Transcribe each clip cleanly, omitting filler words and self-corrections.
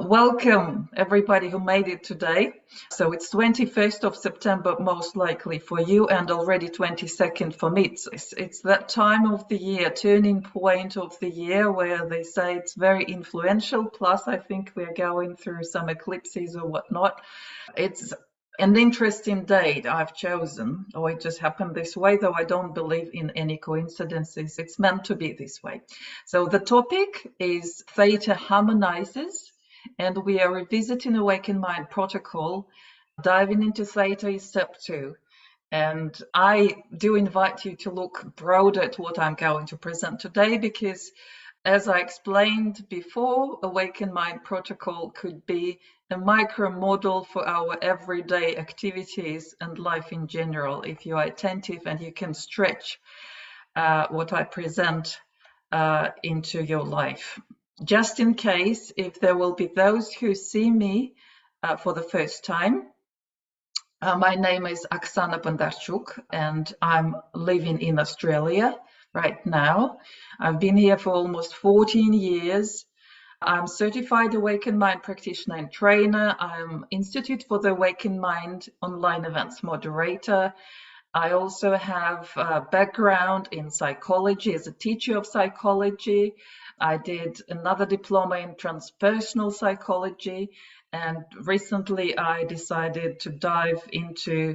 Welcome everybody who made it today. So it's 21st of September most likely for you, and already 22nd for me. It's that time of the year, turning point of the year, where they say it's very influential. Plus, I think we're going through some eclipses or whatnot. It's an interesting date I've chosen, or it just happened this way, though I don't believe in any coincidences. It's meant to be this way. So the topic is Theta Harmonizers, and we are revisiting Awakened Mind Protocol. Diving into Theta is step 2. And I do invite you to look broader at what I'm going to present today, because as I explained before, Awakened Mind Protocol could be a micro model for our everyday activities and life in general, if you are attentive and you can stretch what I present into your life. Just in case, if there will be those who see me for the first time, my name is Oxana Bondarchuk, and I'm living in Australia right now. I've been here for almost 14 years. I'm certified Awakened Mind practitioner and trainer. I'm Institute for the Awakened Mind online events moderator. I also have a background in psychology as a teacher of psychology. I did another diploma in transpersonal psychology, and recently I decided to dive into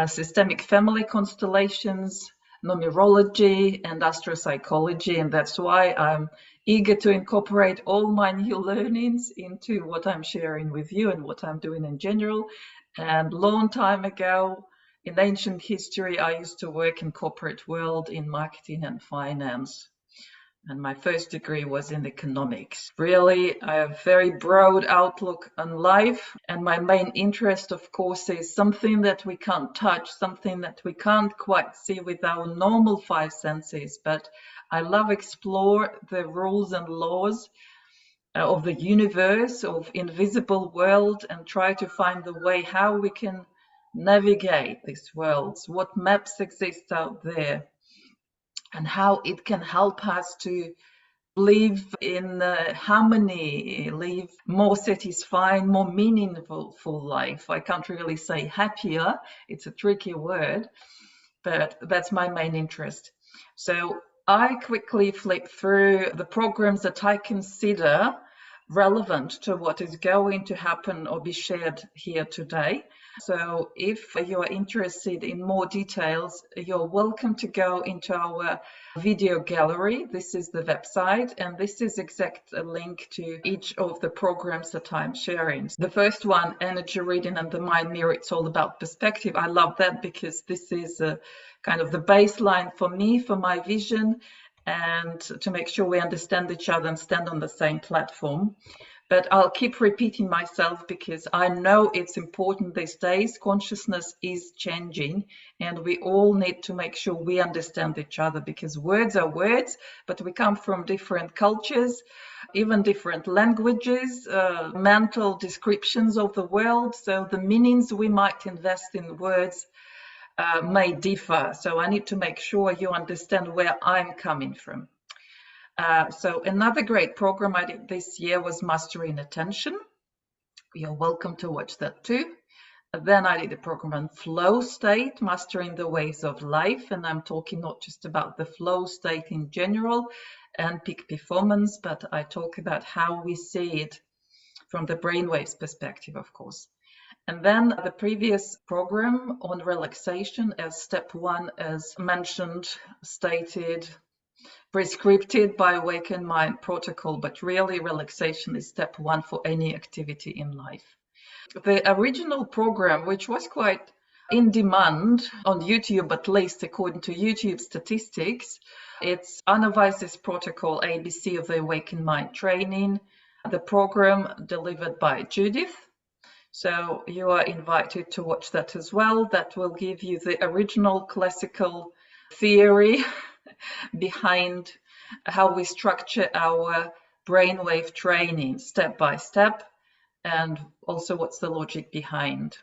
systemic family constellations, numerology, and AstroPsychology, and that's why I'm eager to incorporate all my new learnings into what I'm sharing with you and what I'm doing in general. And long time ago, in ancient history, I used to work in corporate world in marketing and finance. And my first degree was in economics. Really, I have a very broad outlook on life. And my main interest, of course, is something that we can't touch, something that we can't quite see with our normal 5 senses. But I love explore the rules and laws of the universe, of invisible world, and try to find the way how we can navigate these worlds, what maps exist out there, and how it can help us to live in harmony, live more satisfying, more meaningful life. I can't really say happier, it's a tricky word, but that's my main interest. So I quickly flip through the programs that I consider relevant to what is going to happen or be shared here today. So if you are interested in more details, you're welcome to go into our video gallery. This is the website, and this is exact a link to each of the programs that I'm sharing. The first one, energy reading and the mind mirror, it's all about perspective. I love that because this is kind of the baseline for me, for my vision, and to make sure we understand each other and stand on the same platform. But I'll keep repeating myself because I know it's important these days. Consciousness is changing, and we all need to make sure we understand each other, because words are words, but we come from different cultures, even different languages, mental descriptions of the world. So the meanings we might invest in words may differ. So I need to make sure you understand where I'm coming from. So another great program I did this year was Mastering Attention. You're welcome to watch that too. Then I did a program on flow state, mastering the waves of life. And I'm talking not just about the flow state in general and peak performance, but I talk about how we see it from the brainwaves perspective, of course. And then the previous program on relaxation as step 1, as mentioned, stated, prescribed by Awakened Mind Protocol, but really relaxation is step 1 for any activity in life. The original program, which was quite in demand on YouTube, at least according to YouTube statistics, it's Harmonizers Protocol, ABC of the Awakened Mind training, the program delivered by Judith. So you are invited to watch that as well. That will give you the original classical theory behind how we structure our brainwave training step by step, and also what's the logic behind.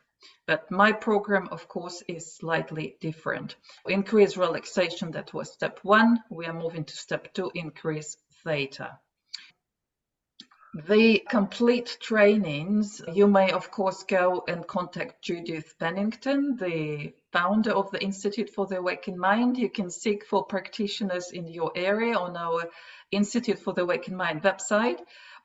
But my program, of course, is slightly different. Increase relaxation, that was step 1. We are moving to step 2, increase theta. The complete trainings, you may of course go and contact Judith Pennington, the founder of the Institute for the Awakened Mind. You can seek for practitioners in your area on our Institute for the Awakened Mind website,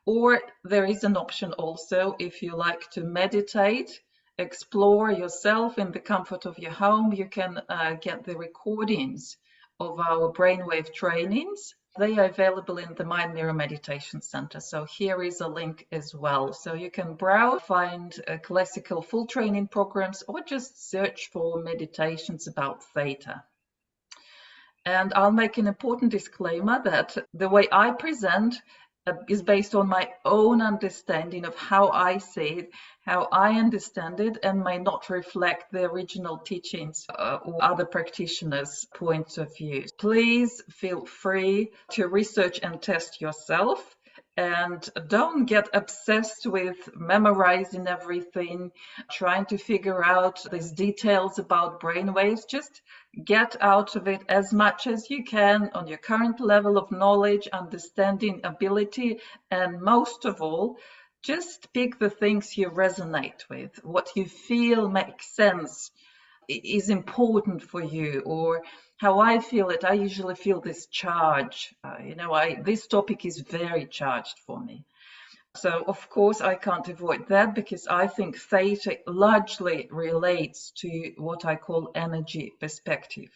or there is an option also if you like to meditate, explore yourself in the comfort of your home. You can get the recordings of our brainwave trainings. They are available in the Mind Mirror Meditation Center. So here is a link as well. So you can browse, find classical full training programs, or just search for meditations about Theta. And I'll make an important disclaimer that the way I present is based on my own understanding of how I see it, how I understand it, and may not reflect the original teachings or other practitioners' points of view. Please feel free to research and test yourself. And don't get obsessed with memorizing everything, trying to figure out these details about brainwaves. Just get out of it as much as you can on your current level of knowledge, understanding, ability, and most of all, just pick the things you resonate with, what you feel makes sense, is important for you, or how I feel it. I usually feel this charge. This topic is very charged for me. So, of course, I can't avoid that because I think Theta largely relates to what I call energy perspective.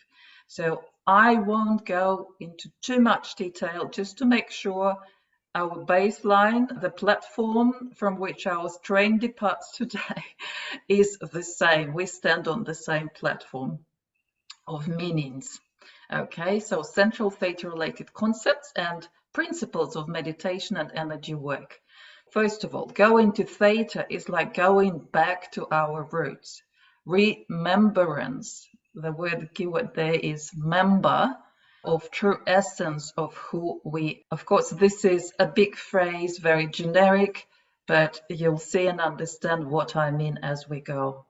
So I won't go into too much detail, just to make sure our baseline, the platform from which our train departs today, is the same. We stand on the same platform of meanings. Okay, so central Theta related concepts and principles of meditation and energy work. First of all, going to Theta is like going back to our roots. Remembrance, the word keyword there is member, of true essence of who we. Of course, this is a big phrase, very generic, but you'll see and understand what I mean as we go.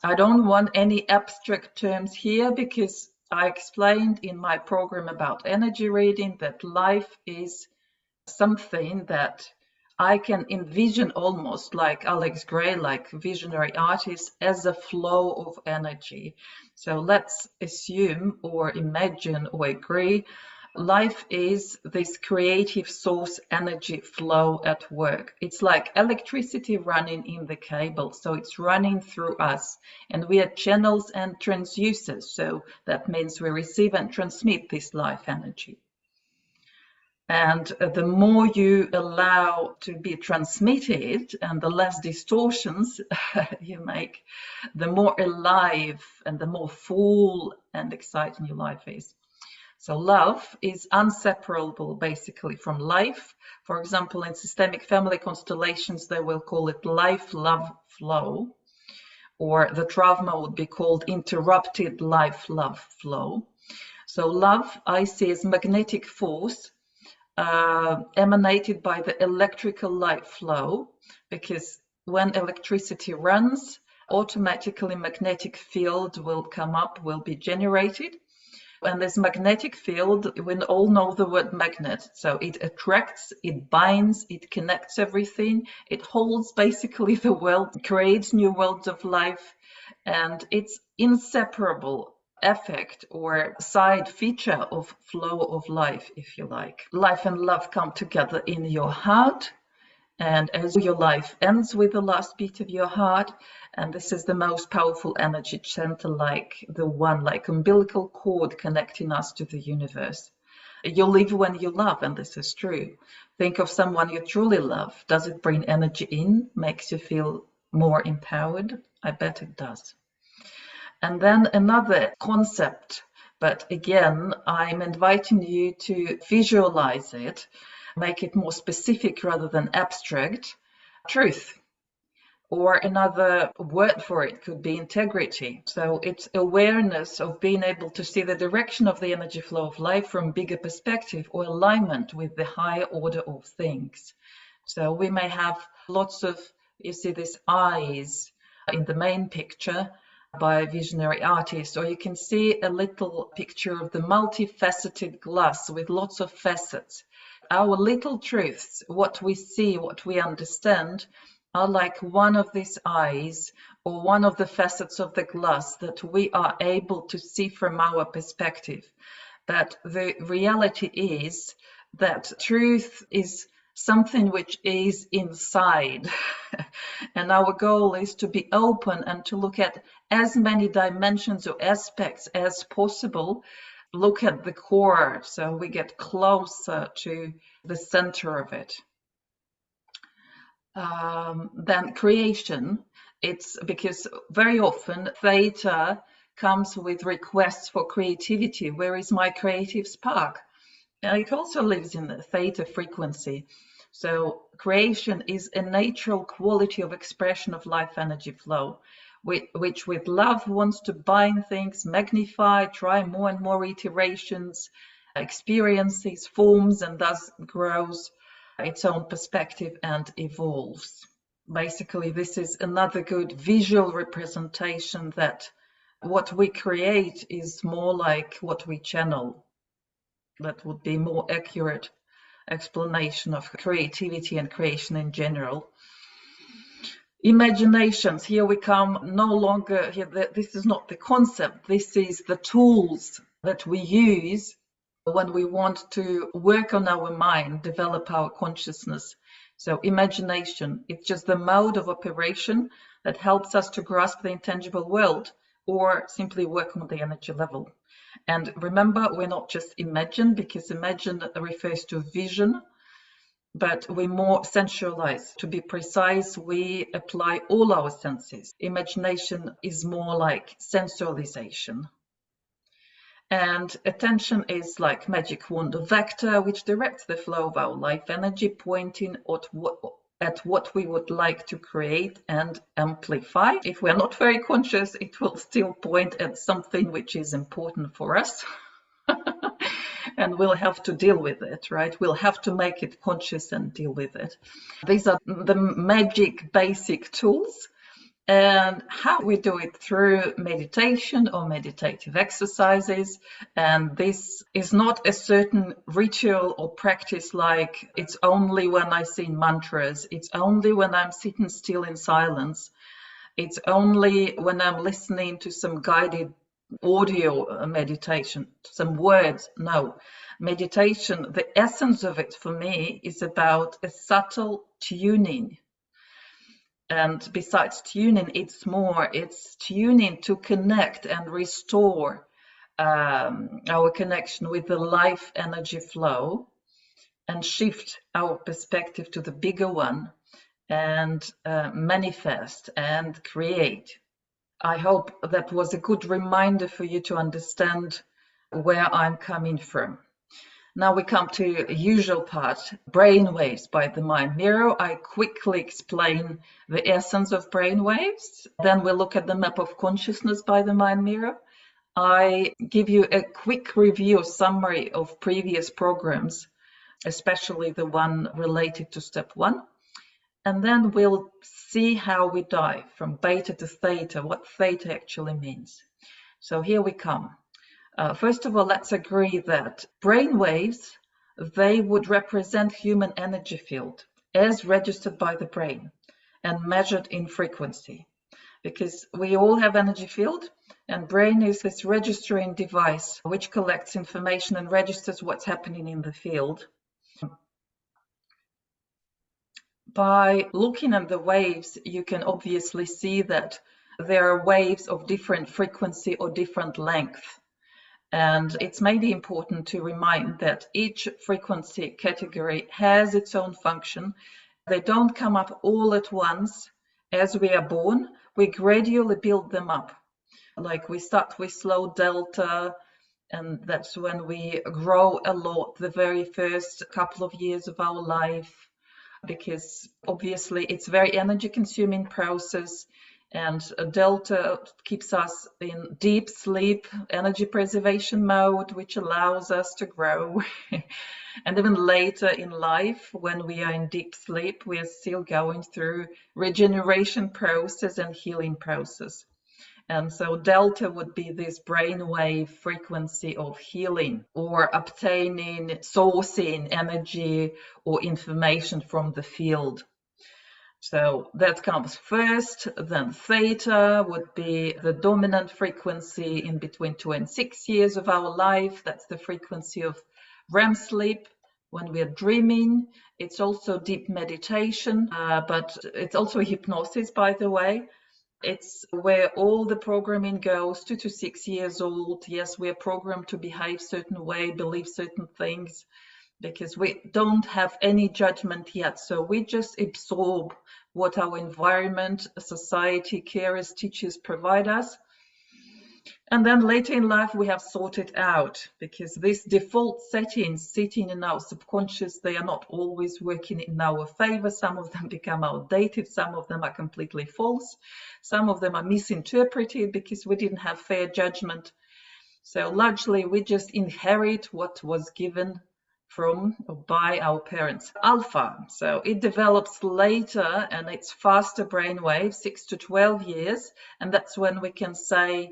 I don't want any abstract terms here because I explained in my program about energy reading that life is something that I can envision almost like Alex Gray, like visionary artist, as a flow of energy. So let's assume or imagine or agree life is this creative source energy flow at work. It's like electricity running in the cable. So it's running through us and we are channels and transducers. So that means we receive and transmit this life energy. And the more you allow to be transmitted and the less distortions you make, the more alive and the more full and exciting your life is. So love is inseparable basically from life. For example, in systemic family constellations, they will call it life-love flow, or the trauma would be called interrupted life-love flow. So love I see as magnetic force emanated by the electrical light flow, because when electricity runs, automatically magnetic field will come up, will be generated. And this magnetic field, we all know the word magnet. So it attracts, it binds, it connects everything. It holds basically the world, creates new worlds of life, and it's inseparable effect or side feature of flow of life, if you like. Life and love come together in your heart, and as your life ends with the last beat of your heart, and this is the most powerful energy center, like the one, like umbilical cord connecting us to the universe. You live when you love, and this is true. Think of someone you truly love. Does it bring energy in, makes you feel more empowered? I bet it does. And then another concept, but again, I'm inviting you to visualize it, make it more specific rather than abstract. Truth, or another word for it could be integrity. So it's awareness of being able to see the direction of the energy flow of life from bigger perspective, or alignment with the higher order of things. So we may have lots of, you see these eyes in the main picture by a visionary artist, or you can see a little picture of the multifaceted glass with lots of facets. our little truths, what we see, what we understand, are like one of these eyes or one of the facets of the glass that we are able to see from our perspective. But the reality is that truth is something which is inside. And our goal is to be open and to look at as many dimensions or aspects as possible. Look at the core so we get closer to the center of it. Then creation, it's because very often Theta comes with requests for creativity. Where is my creative spark? It also lives in the Theta frequency. So creation is a natural quality of expression of life energy flow, which with love wants to bind things, magnify, try more and more iterations, experiences, forms, and thus grows its own perspective and evolves. Basically, this is another good visual representation that what we create is more like what we channel. That would be more accurate explanation of creativity and creation in general. Imaginations, here we come no longer, here, this is not the concept, this is the tools that we use when we want to work on our mind, develop our consciousness. So imagination, it's just the mode of operation that helps us to grasp the intangible world or simply work on the energy level. And remember, we're not just imagine, because imagine refers to vision, but we more sensualize. To be precise, we apply all our senses. Imagination is more like sensualization. And attention is like magic wand or vector, which directs the flow of our life energy, pointing at what we would like to create and amplify. If we're not very conscious, it will still point at something which is important for us. And we'll have to deal with it, right? We'll have to make it conscious and deal with it. These are the magic basic tools. And how we do it through meditation or meditative exercises. And this is not a certain ritual or practice like it's only when I sing mantras, it's only when I'm sitting still in silence, it's only when I'm listening to some guided audio meditation, some words. No, meditation, the essence of it for me is about a subtle tuning. And besides tuning, it's tuning to connect and restore our connection with the life energy flow and shift our perspective to the bigger one and manifest and create. I hope that was a good reminder for you to understand where I'm coming from. Now we come to the usual part, brainwaves by the mind mirror. I quickly explain the essence of brainwaves. Then we'll look at the map of consciousness by the mind mirror. I give you a quick review, summary of previous programs, especially the one related to step 1. And then we'll see how we dive from beta to theta, what theta actually means. So here we come. First of all, let's agree that brainwaves, they would represent human energy field as registered by the brain and measured in frequency, because we all have energy field, and brain is this registering device which collects information and registers what's happening in the field. By looking at the waves, you can obviously see that there are waves of different frequency or different length. And it's maybe important to remind that each frequency category has its own function. They don't come up all at once. As we are born, we gradually build them up. Like we start with slow delta, and that's when we grow a lot the very first couple of years of our life, because obviously it's very energy consuming process. And delta keeps us in deep sleep, energy preservation mode, which allows us to grow. And even later in life, when we are in deep sleep, we are still going through regeneration process and healing process. And so delta would be this brainwave frequency of healing or obtaining, sourcing energy or information from the field. So that comes first. Then theta would be the dominant frequency in between 2 and 6 years of our life. That's the frequency of REM sleep when we're dreaming. It's also deep meditation, but it's also hypnosis, by the way. It's where all the programming goes, 2 to 6 years old. Yes, we're programmed to behave certain way, believe certain things, because we don't have any judgment yet. So we just absorb what our environment, society, carers, teachers provide us. And then later in life, we have sorted out, because these default settings sitting in our subconscious, they are not always working in our favor. Some of them become outdated. Some of them are completely false. Some of them are misinterpreted because we didn't have fair judgment. So largely, we just inherit what was given from or by our parents. Alpha, so it develops later and it's faster brainwave, 6 to 12 years. And that's when we can say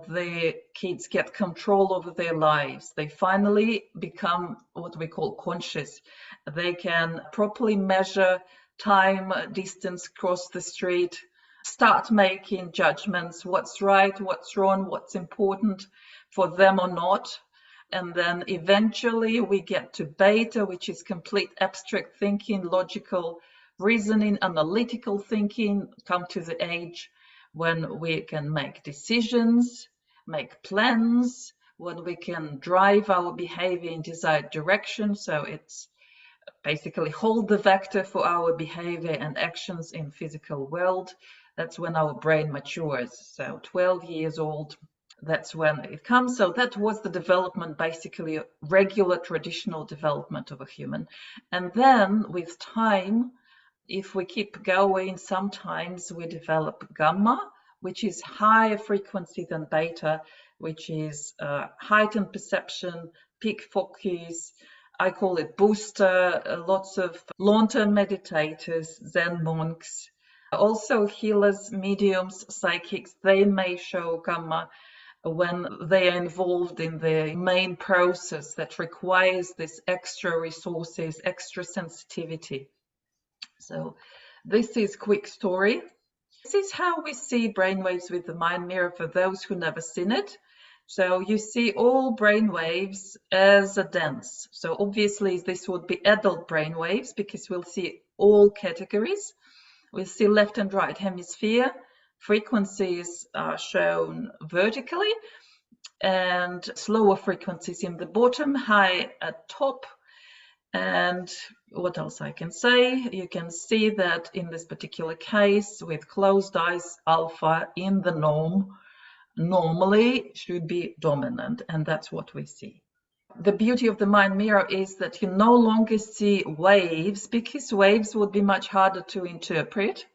the kids get control over their lives. They finally become what we call conscious. They can properly measure time, distance, cross the street, start making judgments, what's right, what's wrong, what's important for them or not. And then eventually we get to beta, which is complete abstract thinking, logical reasoning, analytical thinking, come to the age when we can make decisions, make plans, when we can drive our behavior in desired direction. So it's basically hold the vector for our behavior and actions in physical world. That's when our brain matures. So 12 years old, that's when it comes. So that was the development, basically regular traditional development of a human. And then with time, if we keep going, sometimes we develop gamma, which is higher frequency than beta, which is heightened perception, peak focus. I call it booster. Lots of long-term meditators, Zen monks, also healers, mediums, psychics, they may show gamma when they are involved in the main process that requires this extra resources, extra sensitivity. So this is quick story. This is how we see brainwaves with the mind mirror for those who never seen it. So you see all brainwaves as a dance. So obviously this would be adult brainwaves because we'll see all categories. We'll see left and right hemisphere. Frequencies are shown vertically and slower frequencies in the bottom, high at top. And what else I can say? You can see that in this particular case, with closed eyes, alpha in the norm normally should be dominant, and that's what we see. The beauty of the mind mirror is that you no longer see waves, because waves would be much harder to interpret.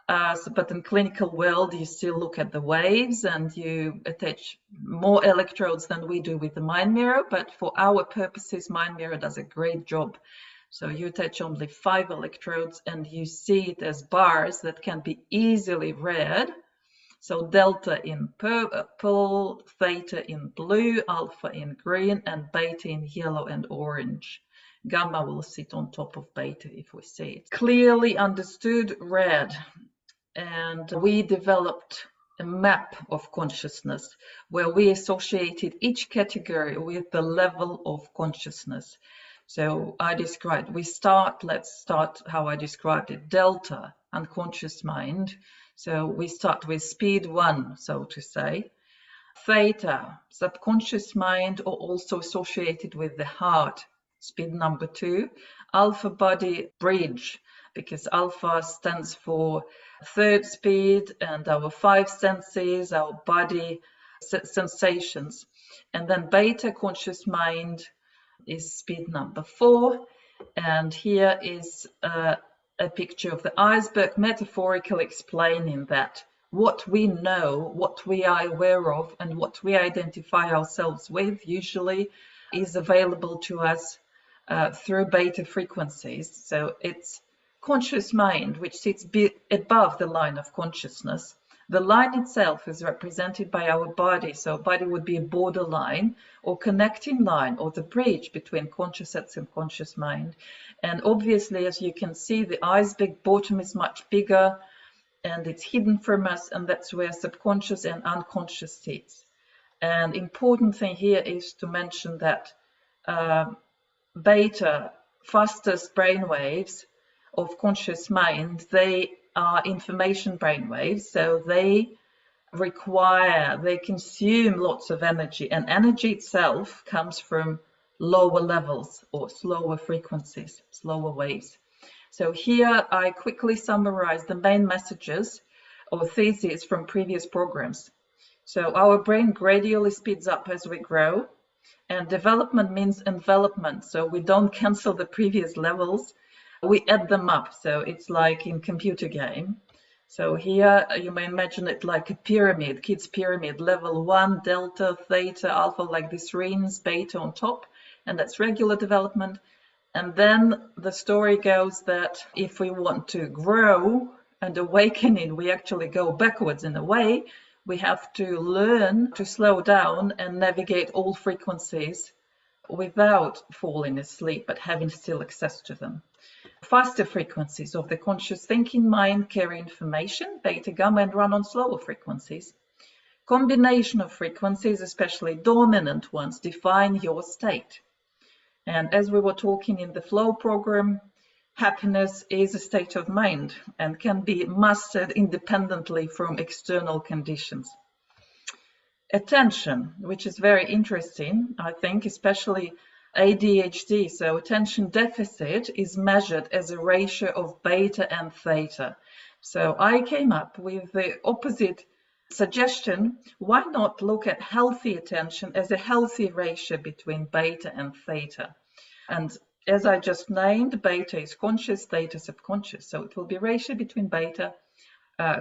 But in clinical world, you still look at the waves and you attach more electrodes than we do with the mind mirror. But for our purposes, mind mirror does a great job. So you attach only 5 electrodes and you see it as bars that can be easily read. So delta in purple, theta in blue, alpha in green, and beta in yellow and orange. Gamma will sit on top of beta if we see it. Clearly understood, red. And we developed a map of consciousness where we associated each category with the level of consciousness. So I described, let's start how I described it, delta, unconscious mind. So we start with speed 1, so to say. Theta, subconscious mind, are also associated with the heart, speed number 2. Alpha body, bridge, because alpha stands for third speed and our 5 senses, our body sensations. And then beta, conscious mind, is speed number 4. And here is a picture of the iceberg, metaphorically explaining that what we know, what we are aware of, and what we identify ourselves with usually is available to us through beta frequencies. So it's conscious mind, which sits above the line of consciousness. The line itself is represented by our body. So body would be a borderline or connecting line or the bridge between conscious and subconscious mind. And obviously, as you can see, the eye's big bottom is much bigger and it's hidden from us, and that's where subconscious and unconscious sits. And important thing here is to mention that beta, fastest brainwaves of conscious mind, they are information brainwaves, so they consume lots of energy, and energy itself comes from lower levels or slower frequencies, slower waves. So here I quickly summarize the main messages or theses from previous programs. So our brain gradually speeds up as we grow, and development means envelopment. So we don't cancel the previous levels, we add them up. So it's like in computer game. So here you may imagine it like a pyramid, kids pyramid, level 1, delta, theta, alpha, like this rings, beta on top, and that's regular development. And then the story goes that if we want to grow and awakening, we actually go backwards in a way. We have to learn to slow down and navigate all frequencies without falling asleep, but having still access to them. Faster frequencies of the conscious thinking mind carry information, beta, gamma, and run on slower frequencies. Combination of frequencies, especially dominant ones, define your state. And as we were talking in the flow program, happiness is a state of mind and can be mastered independently from external conditions. Attention, which is very interesting, I think, especially ADHD. So attention deficit is measured as a ratio of beta and theta. So I came up with the opposite suggestion. Why not look at healthy attention as a healthy ratio between beta and theta? And as I just named, beta is conscious, theta subconscious. So it will be a ratio between beta,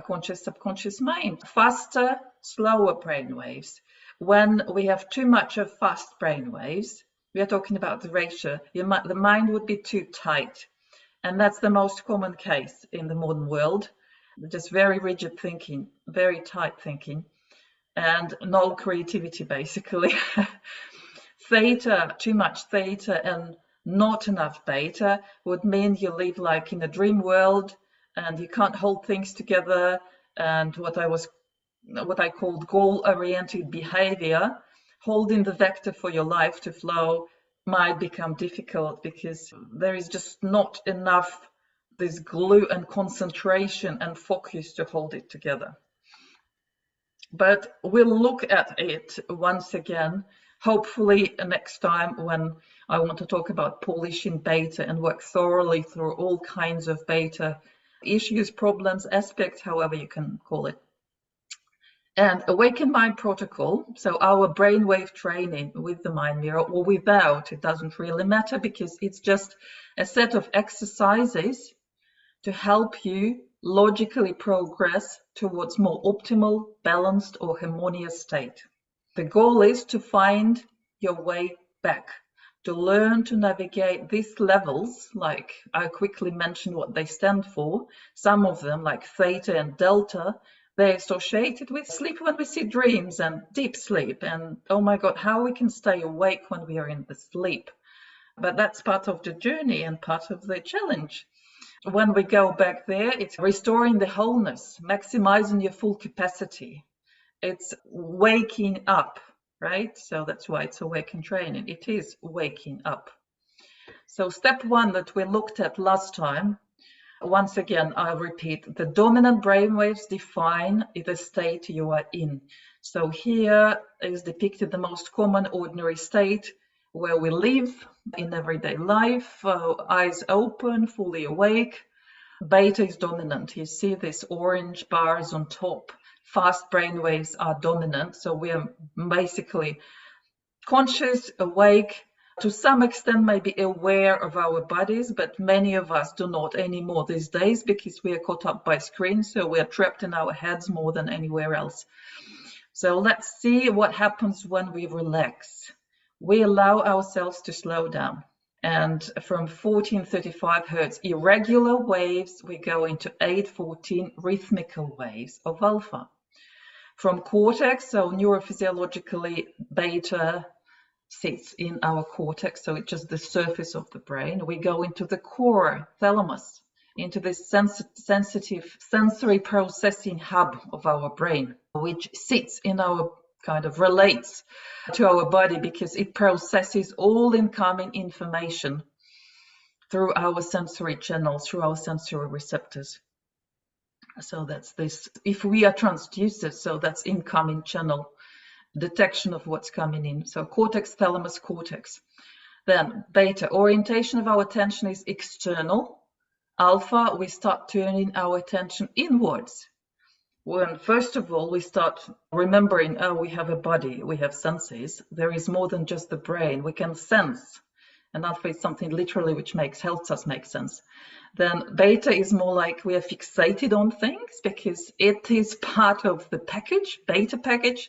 conscious, subconscious mind. Faster, slower brain waves. When we have too much of fast brain waves, we are talking about the ratio, the mind would be too tight. And that's the most common case in the modern world. Just very rigid thinking, very tight thinking, and no creativity, basically. Theta, too much theta and not enough beta would mean you live like in a dream world and you can't hold things together, and what I called goal-oriented behavior, holding the vector for your life to flow, might become difficult because there is just not enough this glue and concentration and focus to hold it together. But we'll look at it once again, hopefully next time when I want to talk about polishing beta and work thoroughly through all kinds of beta issues, problems, aspects, however you can call it. And Awaken Mind Protocol, so our brainwave training with the mind mirror or without, it doesn't really matter because it's just a set of exercises to help you logically progress towards more optimal, balanced or harmonious state. The goal is to find your way back, to learn to navigate these levels, like I quickly mentioned what they stand for. Some of them, like theta and delta, they're associated with sleep when we see dreams and deep sleep. And oh my God, how we can stay awake when we are in the sleep. But that's part of the journey and part of the challenge. When we go back there, it's restoring the wholeness, maximizing your full capacity. It's waking up, right? So that's why it's awaken training. It is waking up. So step one that we looked at last time, once again, I'll repeat, the dominant brainwaves define the state you are in. So here is depicted the most common ordinary state where we live in everyday life, eyes open, fully awake. Beta is dominant. You see these orange bars on top. Fast brainwaves are dominant. So we are basically conscious, awake, to some extent maybe aware of our bodies, but many of us do not anymore these days because we are caught up by screens. So we are trapped in our heads more than anywhere else. So let's see what happens when we relax. We allow ourselves to slow down. And from 1435 hertz irregular waves, we go into 814 rhythmical waves of alpha. from cortex, so neurophysiologically beta sits in our cortex, so it's just the surface of the brain. We go into the core, thalamus, into this sensitive sensory processing hub of our brain, which sits in our kind of relates to our body because it processes all incoming information through our sensory channels, through our sensory receptors. So that's this, if we are transducers, so that's incoming channel detection of what's coming in. So cortex, thalamus, cortex. Then beta, orientation of our attention is external. Alpha, we start turning our attention inwards. When first of all we start remembering, oh, we have a body, we have senses. There is more than just the brain. We can sense. And alpha is something literally which helps us make sense. Then beta is more like we are fixated on things because it is part of the package, beta package.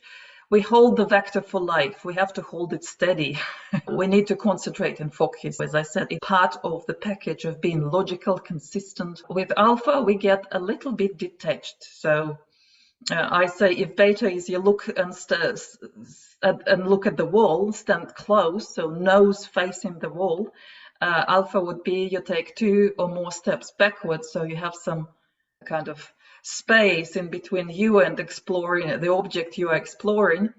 We hold the vector for life. We have to hold it steady. We need to concentrate and focus. As I said, it's part of the package of being logical, consistent. With alpha, we get a little bit detached. So I say if beta is you look and look at the wall, stand close, so nose facing the wall. Alpha would be you take 2 or more steps backwards, so you have some kind of space in between you and exploring the object you are exploring,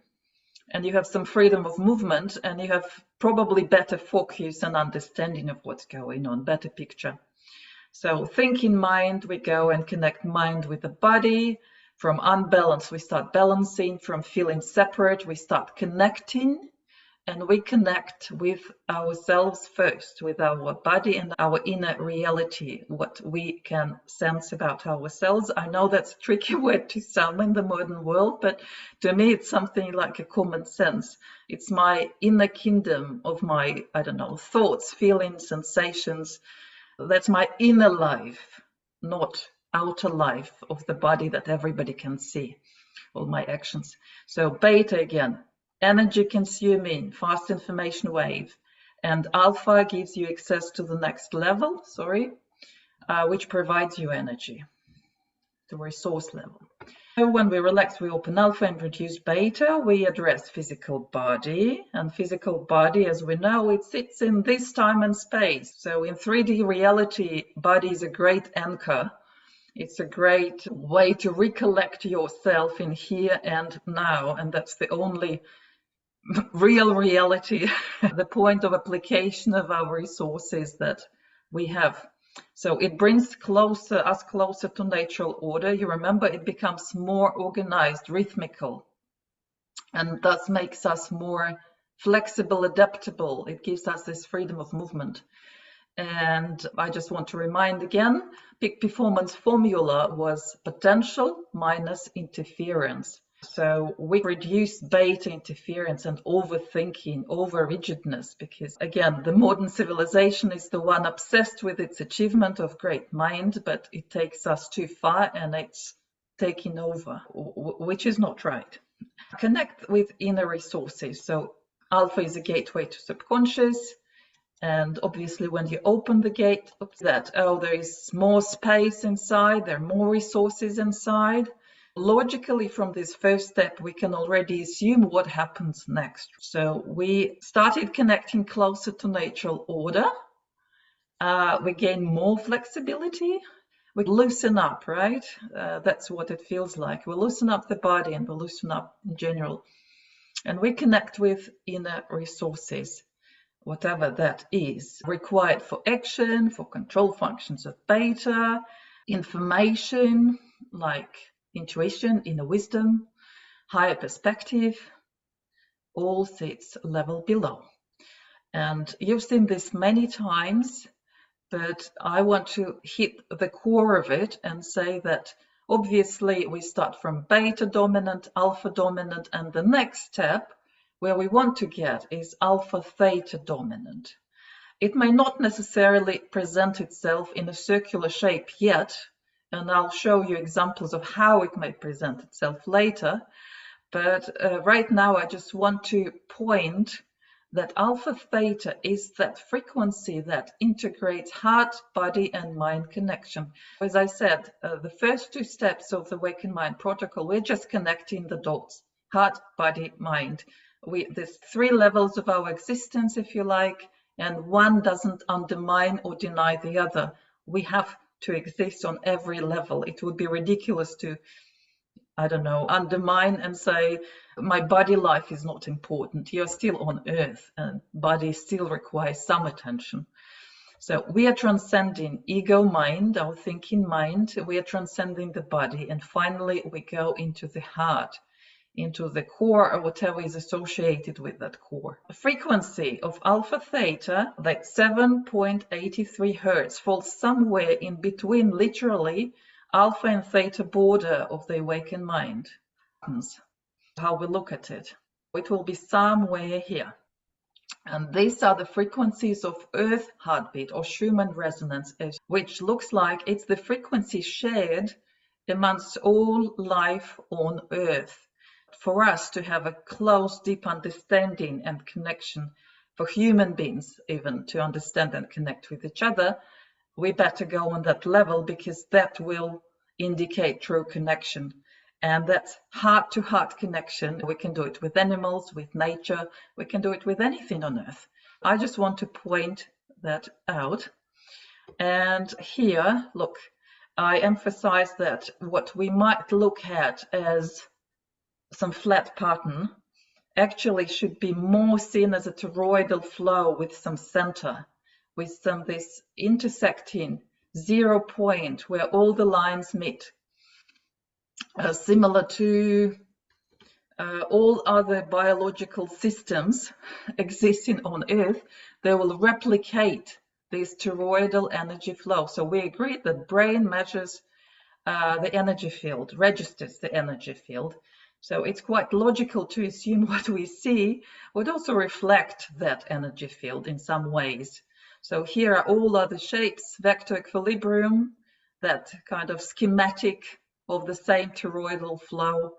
and you have some freedom of movement, and you have probably better focus and understanding of what's going on, better picture. So thinking mind, we go and connect mind with the body. From unbalanced, we start balancing. From feeling separate, we start connecting. And we connect with ourselves first, with our body and our inner reality, what we can sense about ourselves. I know that's a tricky word to some in the modern world, but to me it's something like a common sense. It's my inner kingdom of my, I don't know, thoughts, feelings, sensations. That's my inner life, not outer life of the body that everybody can see, all my actions. So beta again. Energy consuming, fast information wave, and alpha gives you access to the next level, which provides you energy, the resource level. So when we relax, we open alpha and reduce beta. We address physical body, and physical body, as we know, it sits in this time and space. So in 3D reality, body is a great anchor. It's a great way to recollect yourself in here and now, and that's the only real reality, the point of application of our resources that we have. So it brings us closer to natural order. You remember, it becomes more organized, rhythmical, and thus makes us more flexible, adaptable. It gives us this freedom of movement. And I just want to remind again, peak performance formula was potential minus interference. So we reduce beta interference and overthinking, over-rigidness, because again, the modern civilization is the one obsessed with its achievement of great mind, but it takes us too far and it's taking over, which is not right. Connect with inner resources. So alpha is a gateway to subconscious. And obviously when you open the gate, there is more space inside, there are more resources inside. Logically, from this first step, we can already assume what happens next. So we started connecting closer to natural order. We gain more flexibility. We loosen up, right? That's what it feels like. We loosen up the body and we loosen up in general. And we connect with inner resources, whatever that is, required for action, for control functions of beta, information like intuition, inner wisdom, higher perspective, all sits level below. And you've seen this many times, but I want to hit the core of it and say that obviously we start from beta dominant, alpha dominant, and the next step where we want to get is alpha theta dominant. It may not necessarily present itself in a circular shape yet, and I'll show you examples of how it may present itself later. But right now I just want to point that alpha theta is that frequency that integrates heart, body, and mind connection. As I said, the first two steps of the Awakened Mind protocol, we're just connecting the dots: heart, body, mind. There's three levels of our existence, if you like, and one doesn't undermine or deny the other. We have to exist on every level. It would be ridiculous to, I don't know, undermine and say, my body life is not important. You're still on earth and body still requires some attention. So we are transcending ego mind, our thinking mind. We are transcending the body. And finally, we go into the heart, into the core, or whatever is associated with that core. The frequency of alpha theta, that 7.83 hertz, falls somewhere in between, literally, alpha and theta border of the awakened mind. How we look at it. It will be somewhere here. And these are the frequencies of Earth heartbeat or Schumann resonance, which looks like it's the frequency shared amongst all life on Earth. For us to have a close, deep understanding and connection, for human beings even to understand and connect with each other, we better go on that level, because that will indicate true connection. And that's heart-to-heart connection. We can do it with animals, with nature. We can do it with anything on Earth. I just want to point that out. And here, look, I emphasize that what we might look at as some flat pattern actually should be more seen as a toroidal flow with some center, with some this intersecting 0 point where all the lines meet. Similar to all other biological systems existing on Earth, they will replicate this toroidal energy flow. So we agree that brain measures the energy field, registers the energy field. So it's quite logical to assume what we see would also reflect that energy field in some ways. So here are all other shapes, vector equilibrium, that kind of schematic of the same toroidal flow.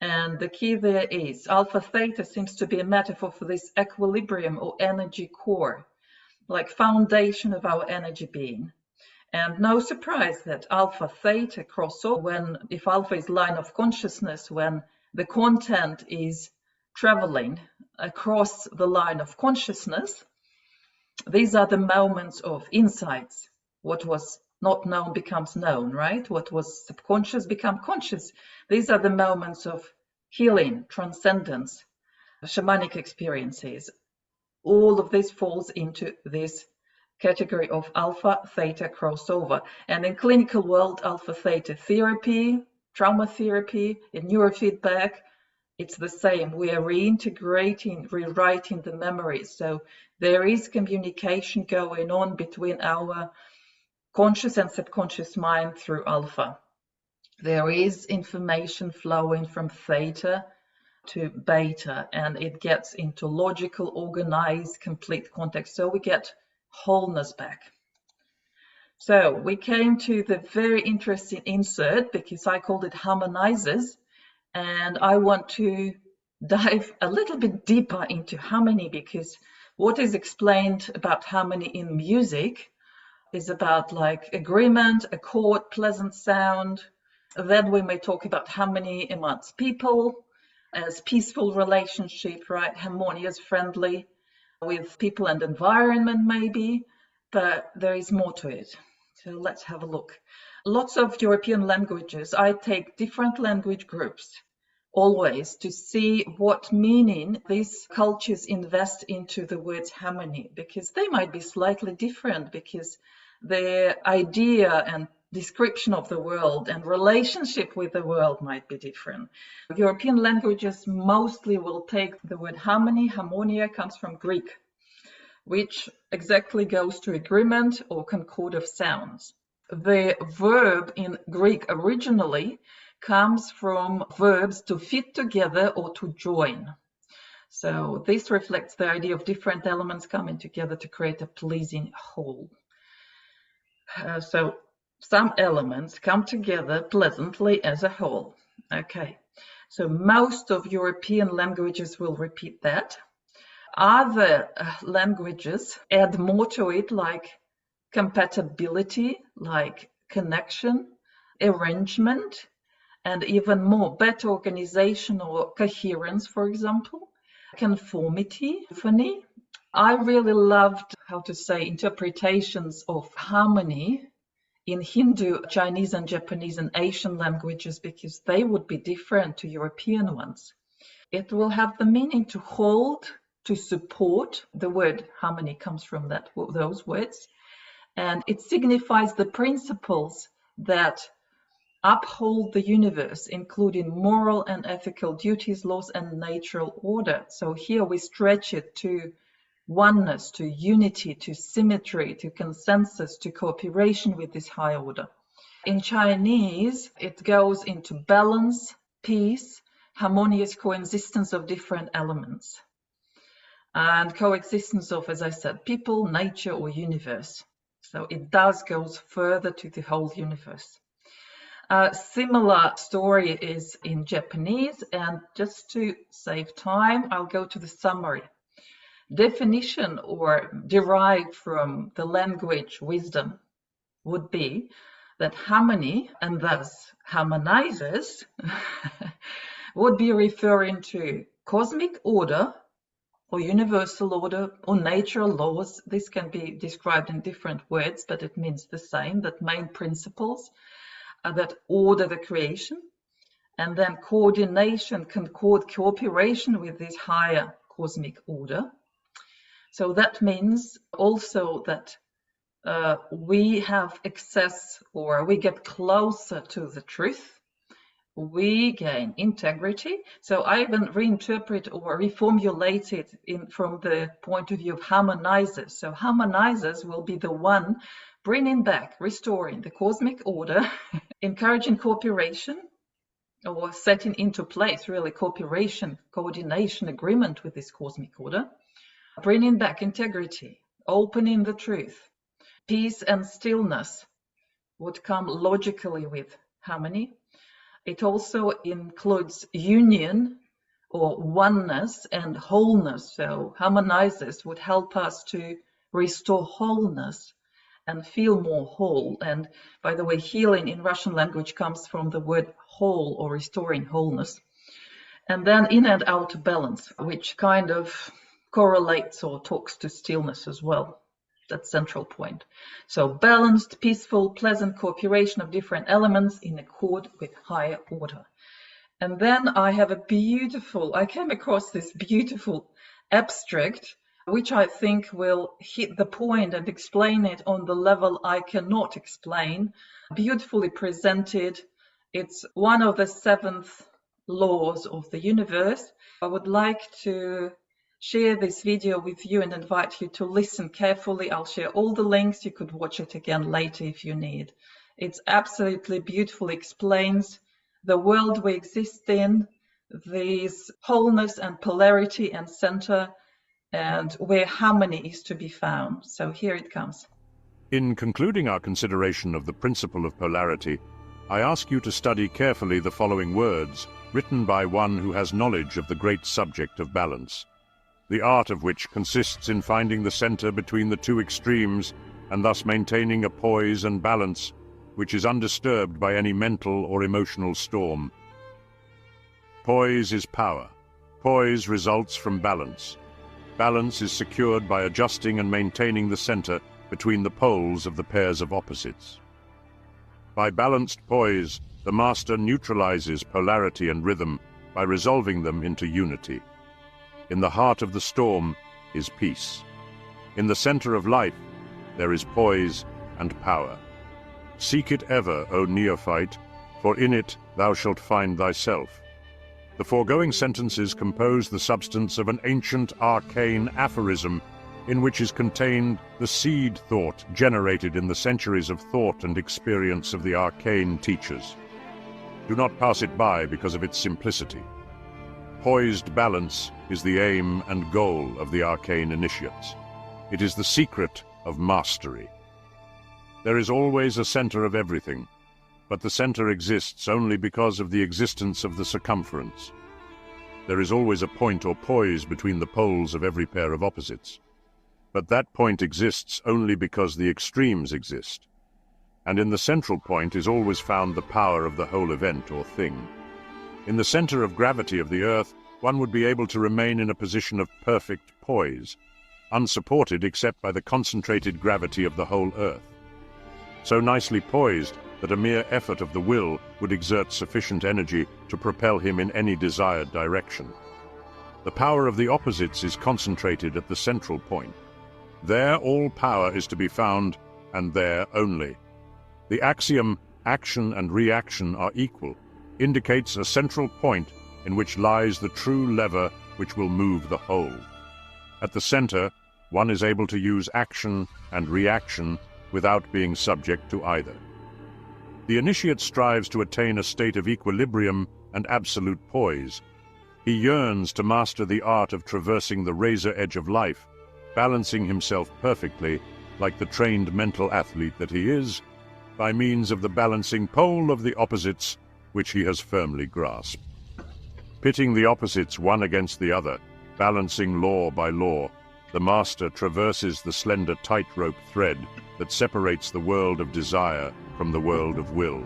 And the key there is alpha theta seems to be a metaphor for this equilibrium or energy core, like foundation of our energy being. And no surprise that alpha theta cross over if alpha is line of consciousness, when the content is traveling across the line of consciousness. These are the moments of insights. What was not known becomes known, right? What was subconscious becomes conscious. These are the moments of healing, transcendence, shamanic experiences. All of this falls into this category of alpha theta crossover. And in clinical world, alpha theta therapy, trauma therapy, in neurofeedback, it's the same. We are reintegrating, rewriting the memories. So there is communication going on between our conscious and subconscious mind through alpha. There is information flowing from theta to beta, and it gets into logical, organized, complete context. So we get wholeness back. So we came to the very interesting insert, because I called it Harmonizers, and I want to dive a little bit deeper into harmony, because what is explained about harmony in music is about like agreement, accord, pleasant sound. Then we may talk about harmony amongst people as peaceful relationship, right? Harmonious, friendly with people and environment maybe, but there is more to it. So let's have a look. Lots of European languages. I take different language groups always to see what meaning these cultures invest into the words harmony, because they might be slightly different, because their idea and description of the world and relationship with the world might be different. European languages mostly will take the word harmony. Harmonia comes from Greek, which exactly goes to agreement or concord of sounds. The verb in Greek originally comes from verbs to fit together or to join. So this reflects the idea of different elements coming together to create a pleasing whole. So some elements come together pleasantly as a whole. Okay, so most of European languages will repeat that. Other languages add more to it, like compatibility, like connection, arrangement, and even more better organization or coherence, for example, conformity, symphony. I really loved, how to say, interpretations of harmony in Hindu, Chinese, and Japanese and Asian languages, because they would be different to European ones. It will have the meaning to hold, to support. The word harmony comes from those words. And it signifies the principles that uphold the universe, including moral and ethical duties, laws, and natural order. So here we stretch it to oneness, to unity, to symmetry, to consensus, to cooperation with this high order. In Chinese, it goes into balance, peace, harmonious coexistence of different elements, and coexistence of, as I said, people, nature, or universe. So it does goes further to the whole universe. A similar story is in Japanese, and just to save time, I'll go to the summary. Definition, or derived from the language wisdom, would be that harmony, and thus harmonizers, would be referring to cosmic order or universal order or natural laws. This can be described in different words, but it means the same, that main principles that order the creation, and then coordination, cooperation with this higher cosmic order. So that means also that we have access, or we get closer to the truth, we gain integrity. So I even reinterpret or reformulate it from the point of view of harmonizers. So harmonizers will be the one bringing back, restoring the cosmic order, encouraging cooperation, or setting into place really cooperation, coordination, agreement with this cosmic order, bringing back integrity, opening the truth. Peace and stillness would come logically with harmony. It also includes union or oneness and wholeness. So harmonizers would help us to restore wholeness and feel more whole. And by the way, healing in Russian language comes from the word whole, or restoring wholeness. And then in and out balance, which kind of correlates or talks to stillness as well. That central point. So balanced, peaceful, pleasant cooperation of different elements in accord with higher order. And then I came across this beautiful abstract, which I think will hit the point and explain it on the level I cannot explain. Beautifully presented. It's one of the 7th laws of the universe. I would like to share this video with you and invite you to listen carefully. I'll share all the links. You could watch it again later if you need. It's absolutely beautiful, explains the world we exist in, this wholeness and polarity and center, and where harmony is to be found. So here it comes. In concluding our consideration of the principle of polarity, I ask you to study carefully the following words, written by one who has knowledge of the great subject of balance, the art of which consists in finding the center between the two extremes and thus maintaining a poise and balance which is undisturbed by any mental or emotional storm. Poise is power. Poise results from balance. Balance is secured by adjusting and maintaining the center between the poles of the pairs of opposites. By balanced poise, the master neutralizes polarity and rhythm by resolving them into unity. In the heart of the storm is peace. In the center of life, there is poise and power. Seek it ever, O neophyte, for in it thou shalt find thyself. The foregoing sentences compose the substance of an ancient arcane aphorism in which is contained the seed thought generated in the centuries of thought and experience of the arcane teachers. Do not pass it by because of its simplicity. Poised balance is the aim and goal of the arcane initiates. It is the secret of mastery. There is always a center of everything, but the center exists only because of the existence of the circumference. there is always a point or poise between the poles of every pair of opposites. But that point exists only because the extremes exist. And in the central point is always found the power of the whole event or thing. In the center of gravity of the Earth, one would be able to remain in a position of perfect poise, unsupported except by the concentrated gravity of the whole Earth. So nicely poised that a mere effort of the will would exert sufficient energy to propel him in any desired direction. The power of the opposites is concentrated at the central point. There all power is to be found, and there only. The axiom, action and reaction are equal, indicates a central point in which lies the true lever which will move the whole. At the center, one is able to use action and reaction without being subject to either. The initiate strives to attain a state of equilibrium and absolute poise. He yearns to master the art of traversing the razor edge of life, balancing himself perfectly, like the trained mental athlete that he is, by means of the balancing pole of the opposites which he has firmly grasped. Pitting the opposites one against the other, balancing law by law, the master traverses the slender tightrope thread that separates the world of desire from the world of will.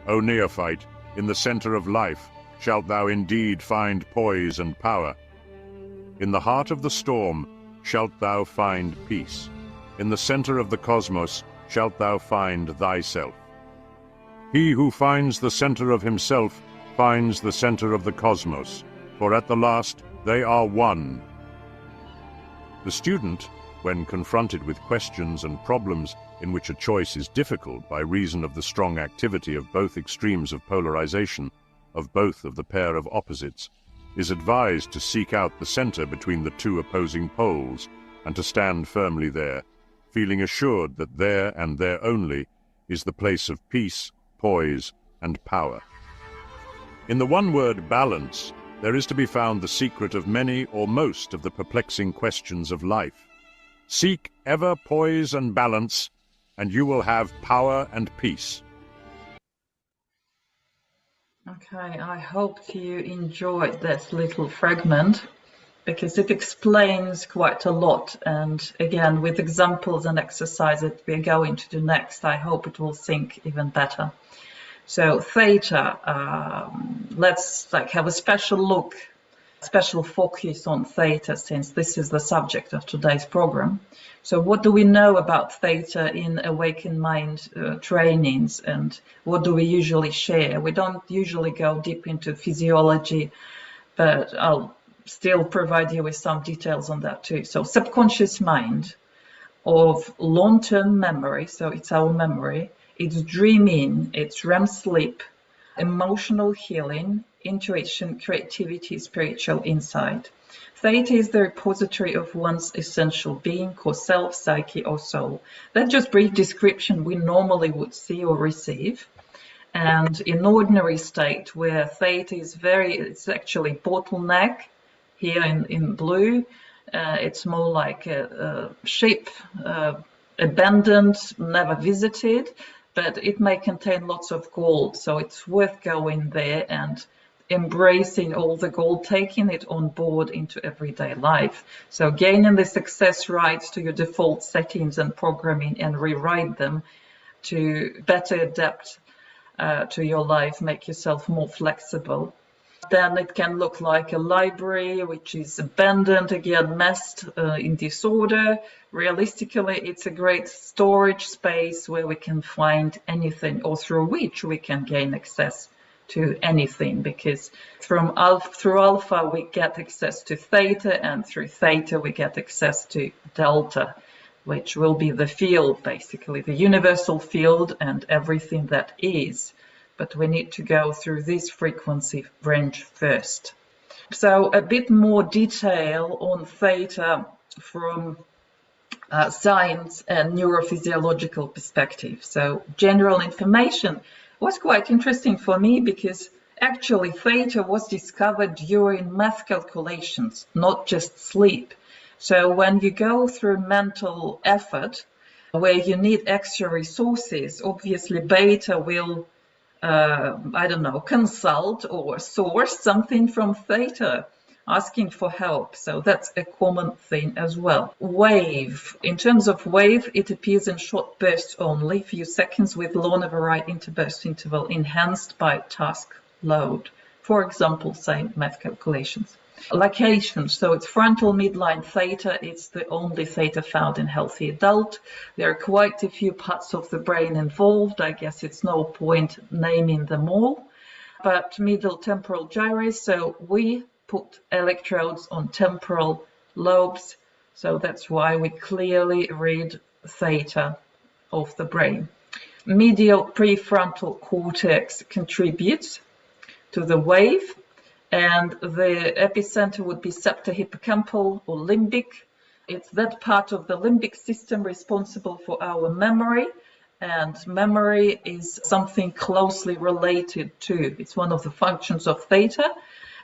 O neophyte, in the center of life shalt thou indeed find poise and power. In the heart of the storm shalt thou find peace. In the center of the cosmos shalt thou find thyself. He who finds the center of himself finds the center of the cosmos, for at the last they are one. The student, when confronted with questions and problems in which a choice is difficult by reason of the strong activity of both extremes of polarization, of both of the pair of opposites, is advised to seek out the center between the two opposing poles and to stand firmly there, feeling assured that there and there only is the place of peace, poise, and power. In the one word balance, there is to be found the secret of many or most of the perplexing questions of life. Seek ever poise and balance, and you will have power and peace. Okay, I hope you enjoyed this little fragment, because it explains quite a lot, and again with examples and exercises that we're going to do next, I hope it will sink even better. So Theta, let's have a special focus on Theta, since this is the subject of today's program. So what do we know about Theta in Awakened Mind trainings, and what do we usually share? We don't usually go deep into physiology, but I'll still provide you with some details on that too. So subconscious mind of long-term memory, so it's our memory, it's dreaming, it's REM sleep, emotional healing, intuition, creativity, spiritual insight. Theta is the repository of one's essential being, or self, psyche, or soul. That's just brief description we normally would see or receive. And in ordinary state, where Theta is it's actually bottleneck, here in blue, it's more like a ship, abandoned, never visited, but it may contain lots of gold, so it's worth going there and embracing all the gold, taking it on board into everyday life. So gaining the success rights to your default settings and programming, and rewrite them to better adapt to your life, make yourself more flexible. Then it can look like a library which is abandoned, again messed, in disorder. Realistically, it's a great storage space where we can find anything, or through which we can gain access to anything, because through alpha we get access to theta, and through theta we get access to delta, which will be the field, basically the universal field and everything that is. But we need to go through this frequency range first. So a bit more detail on theta from science and neurophysiological perspective. So general information was quite interesting for me, because actually theta was discovered during math calculations, not just sleep. So when you go through mental effort where you need extra resources, obviously beta will I don't know, consult or source something from Theta, asking for help. So that's a common thing as well. Wave. In terms of wave, it appears in short bursts only, few seconds with longer varied interburst interval enhanced by task load. For example, say math calculations. Location, so it's frontal midline theta. It's the only theta found in healthy adult. There are quite a few parts of the brain involved. I guess it's no point naming them all. But middle temporal gyrus, so we put electrodes on temporal lobes. So that's why we clearly read theta of the brain. Medial prefrontal cortex contributes to the wave. And the epicenter would be septohippocampal or limbic. It's that part of the limbic system responsible for our memory. And memory is something closely related to, it's one of the functions of theta,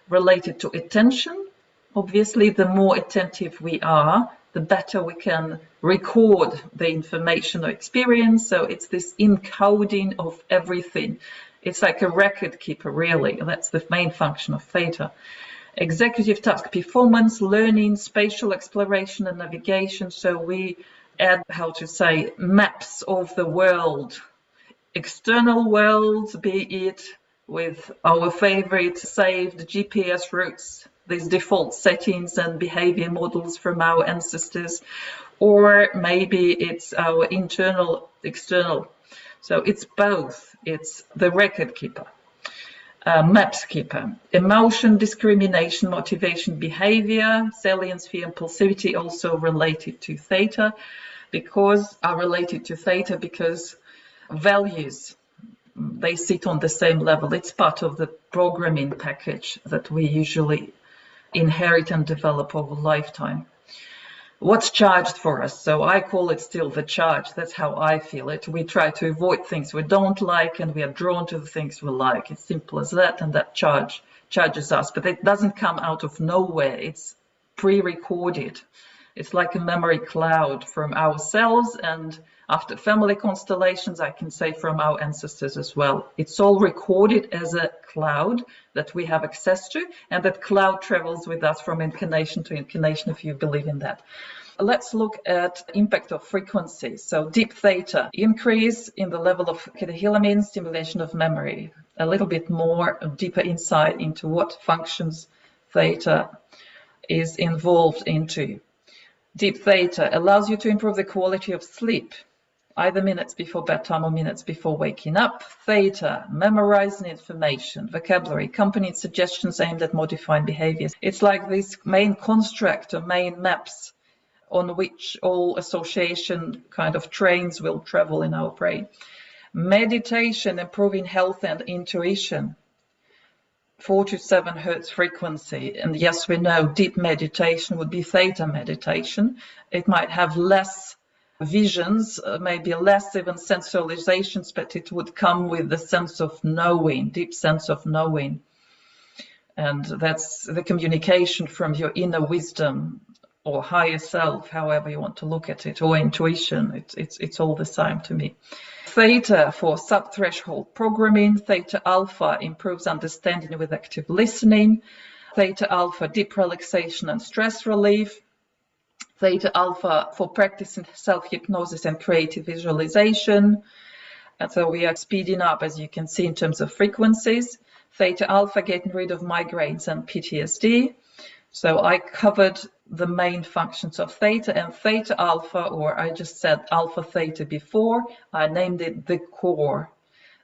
related to attention. Obviously, the more attentive we are, the better we can record the information or experience. So it's this encoding of everything. It's like a record keeper, really. That's the main function of theta. Executive task performance, learning, spatial exploration and navigation. So we add, how to say, maps of the world, external world, be it with our favorite saved GPS routes, these default settings and behavior models from our ancestors, or maybe it's our internal, external. So it's both. It's the record keeper, maps keeper, emotion, discrimination, motivation, behavior, salience, fear, impulsivity, also related to theta, because values, they sit on the same level. It's part of the programming package that we usually inherit and develop over a lifetime. What's charged for us? So I call it still the charge. That's how I feel it. We try to avoid things we don't like, and we are drawn to the things we like. It's simple as that, and that charges us. But it doesn't come out of nowhere. It's pre-recorded. It's like a memory cloud from ourselves, and after family constellations, I can say from our ancestors as well. It's all recorded as a cloud that we have access to, and that cloud travels with us from incarnation to incarnation, if you believe in that. Let's look at impact of frequencies. So deep theta, increase in the level of catecholamine, stimulation of memory. A little bit more deeper insight into what functions theta is involved into. Deep theta allows you to improve the quality of sleep, either minutes before bedtime or minutes before waking up. Theta, memorizing information, vocabulary, accompanied suggestions aimed at modifying behaviors. It's like this main construct or main maps on which all association kind of trains will travel in our brain. Meditation, improving health and intuition. 4 to 7 hertz frequency. And yes, we know deep meditation would be theta meditation. It might have less visions, maybe less even sensualizations, but it would come with the sense of knowing, deep sense of knowing. And that's the communication from your inner wisdom or higher self, however you want to look at it, or intuition. It's all the same to me. Theta for sub-threshold programming. Theta alpha improves understanding with active listening. Theta alpha, deep relaxation and stress relief. Theta alpha for practicing self-hypnosis and creative visualization. And so we are speeding up, as you can see, in terms of frequencies. Theta alpha, getting rid of migraines and PTSD. So I covered the main functions of theta, and theta alpha, or I just said alpha theta before, I named it the core,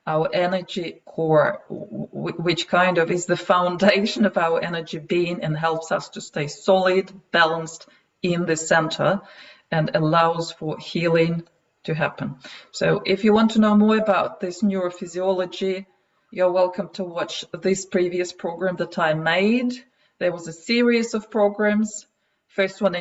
our energy core, which kind of is the foundation of our energy being and helps us to stay solid, balanced in the center, and allows for healing to happen. So if you want to know more about this neurophysiology, you're welcome to watch this previous program that I made. There was a series of programs. First one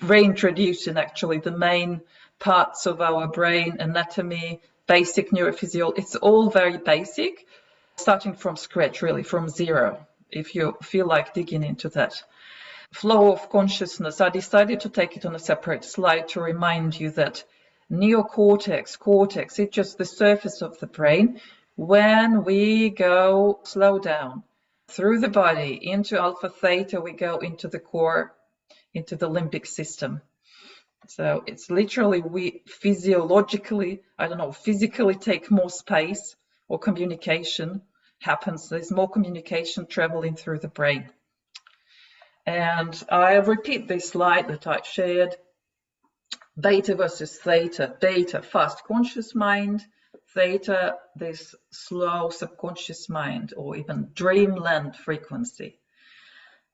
reintroducing actually the main parts of our brain, anatomy, basic neurophysiology. It's all very basic, starting from scratch, really, from zero, if you feel like digging into that. Flow of consciousness. I decided to take it on a separate slide to remind you that neocortex, cortex, it's just the surface of the brain. When we go slow down through the body into alpha theta, we go into the core, into the limbic system. So it's literally we physiologically, physically take more space, or communication happens. There's more communication traveling through the brain. And I repeat this slide that I shared. Beta versus theta. Beta, fast conscious mind. Theta, this slow subconscious mind, or even dreamland frequency.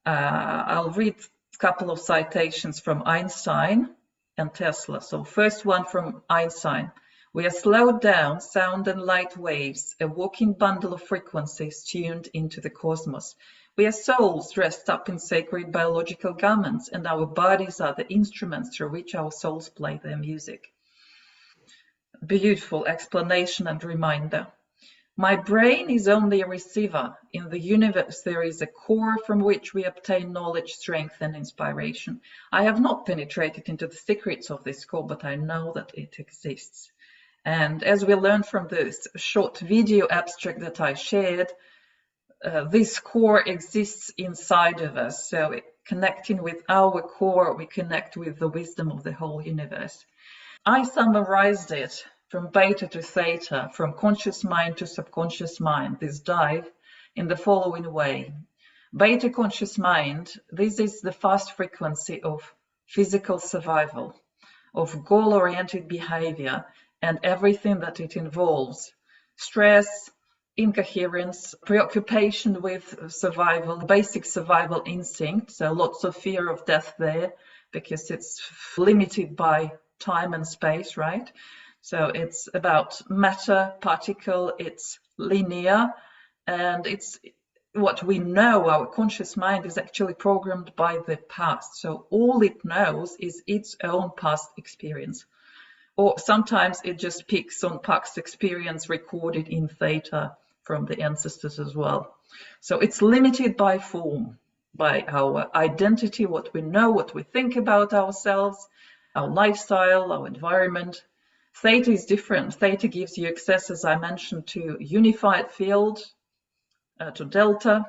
I'll read a couple of citations from Einstein and Tesla. So first one from Einstein. We are slowed down, sound and light waves, a walking bundle of frequencies tuned into the cosmos. We are souls dressed up in sacred biological garments, and our bodies are the instruments through which our souls play their music. Beautiful explanation and reminder. My brain is only a receiver. In the universe, there is a core from which we obtain knowledge, strength, and inspiration. I have not penetrated into the secrets of this core, but I know that it exists. And as we learned from this short video abstract that I shared, this core exists inside of us. So connecting with our core, we connect with the wisdom of the whole universe. I summarized it from beta to theta, from conscious mind to subconscious mind, this dive, in the following way. Beta conscious mind, this is the fast frequency of physical survival, of goal-oriented behavior, and everything that it involves. Stress, incoherence, preoccupation with survival, basic survival instinct, so lots of fear of death there, because it's limited by time and space, right? So it's about matter, particle, it's linear, and it's what we know. Our conscious mind is actually programmed by the past. So all it knows is its own past experience. Or sometimes it just picks on past experience recorded in theta from the ancestors as well. So it's limited by form, by our identity, what we know, what we think about ourselves, our lifestyle, our environment. Theta is different. Theta gives you access, as I mentioned, to unified field, to delta,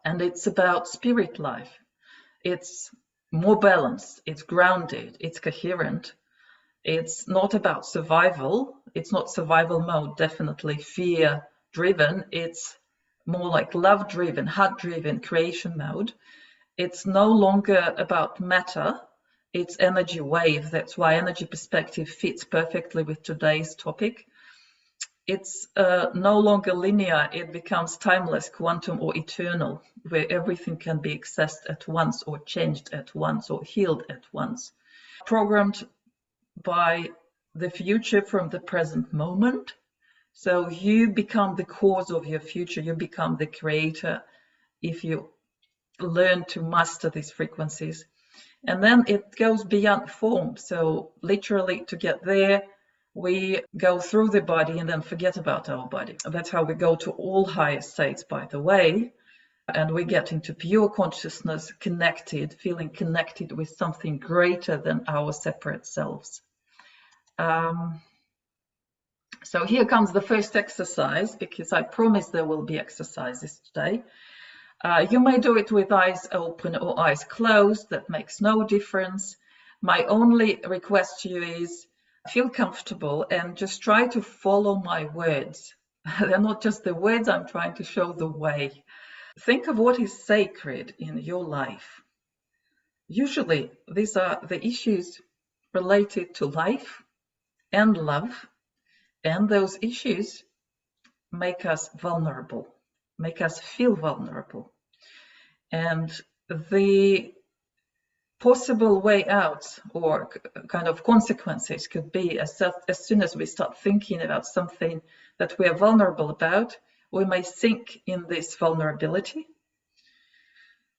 and it's about spirit life. It's more balanced, it's grounded, it's coherent. It's not about survival. It's not survival mode, definitely fear driven. It's more like love driven, heart driven, creation mode. It's no longer about matter. It's energy wave. That's why energy perspective fits perfectly with today's topic. It's no longer linear. It becomes timeless, quantum, or eternal, where everything can be accessed at once, or changed at once, or healed at once. Programmed by the future from the present moment. So you become the cause of your future. You become the creator if you learn to master these frequencies. And then it goes beyond form. So literally to get there, we go through the body and then forget about our body. That's how we go to all higher states, by the way. And we get into pure consciousness, connected, feeling connected with something greater than our separate selves. So here comes the first exercise, because I promise there will be exercises today. You may do it with eyes open or eyes closed. That makes no difference. My only request to you is feel comfortable and just try to follow my words. They're not just the words, I'm trying to show the way. Think of what is sacred in your life. Usually, these are the issues related to life and love, and those issues make us vulnerable, make us feel vulnerable. And the possible way out, or kind of consequences, could be as soon as we start thinking about something that we are vulnerable about, we may sink in this vulnerability,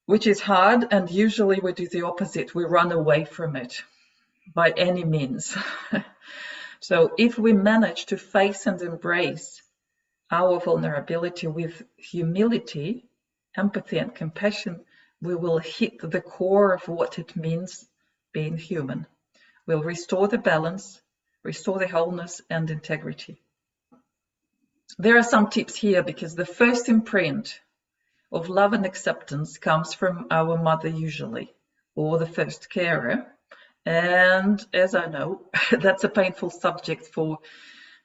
which is hard, and usually we do the opposite. We run away from it by any means. So if we manage to face and embrace our vulnerability with humility, empathy, and compassion, we will hit the core of what it means being human. We'll restore the balance, restore the wholeness and integrity. There are some tips here, because the first imprint of love and acceptance comes from our mother usually, or the first carer. And as I know, that's a painful subject for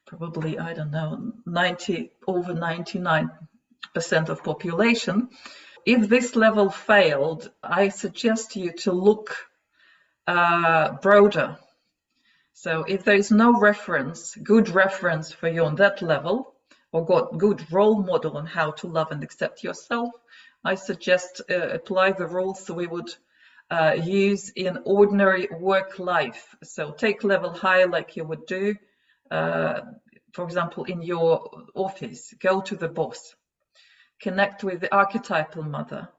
probably, I don't know, over 99% of population. If this level failed, I suggest you to look broader. So if there is no reference, good reference for you on that level, or got good role model on how to love and accept yourself, I suggest apply the rules we would use in ordinary work life. So take level higher, like you would do, for example, in your office. Go to the boss. Connect with the archetypal mother.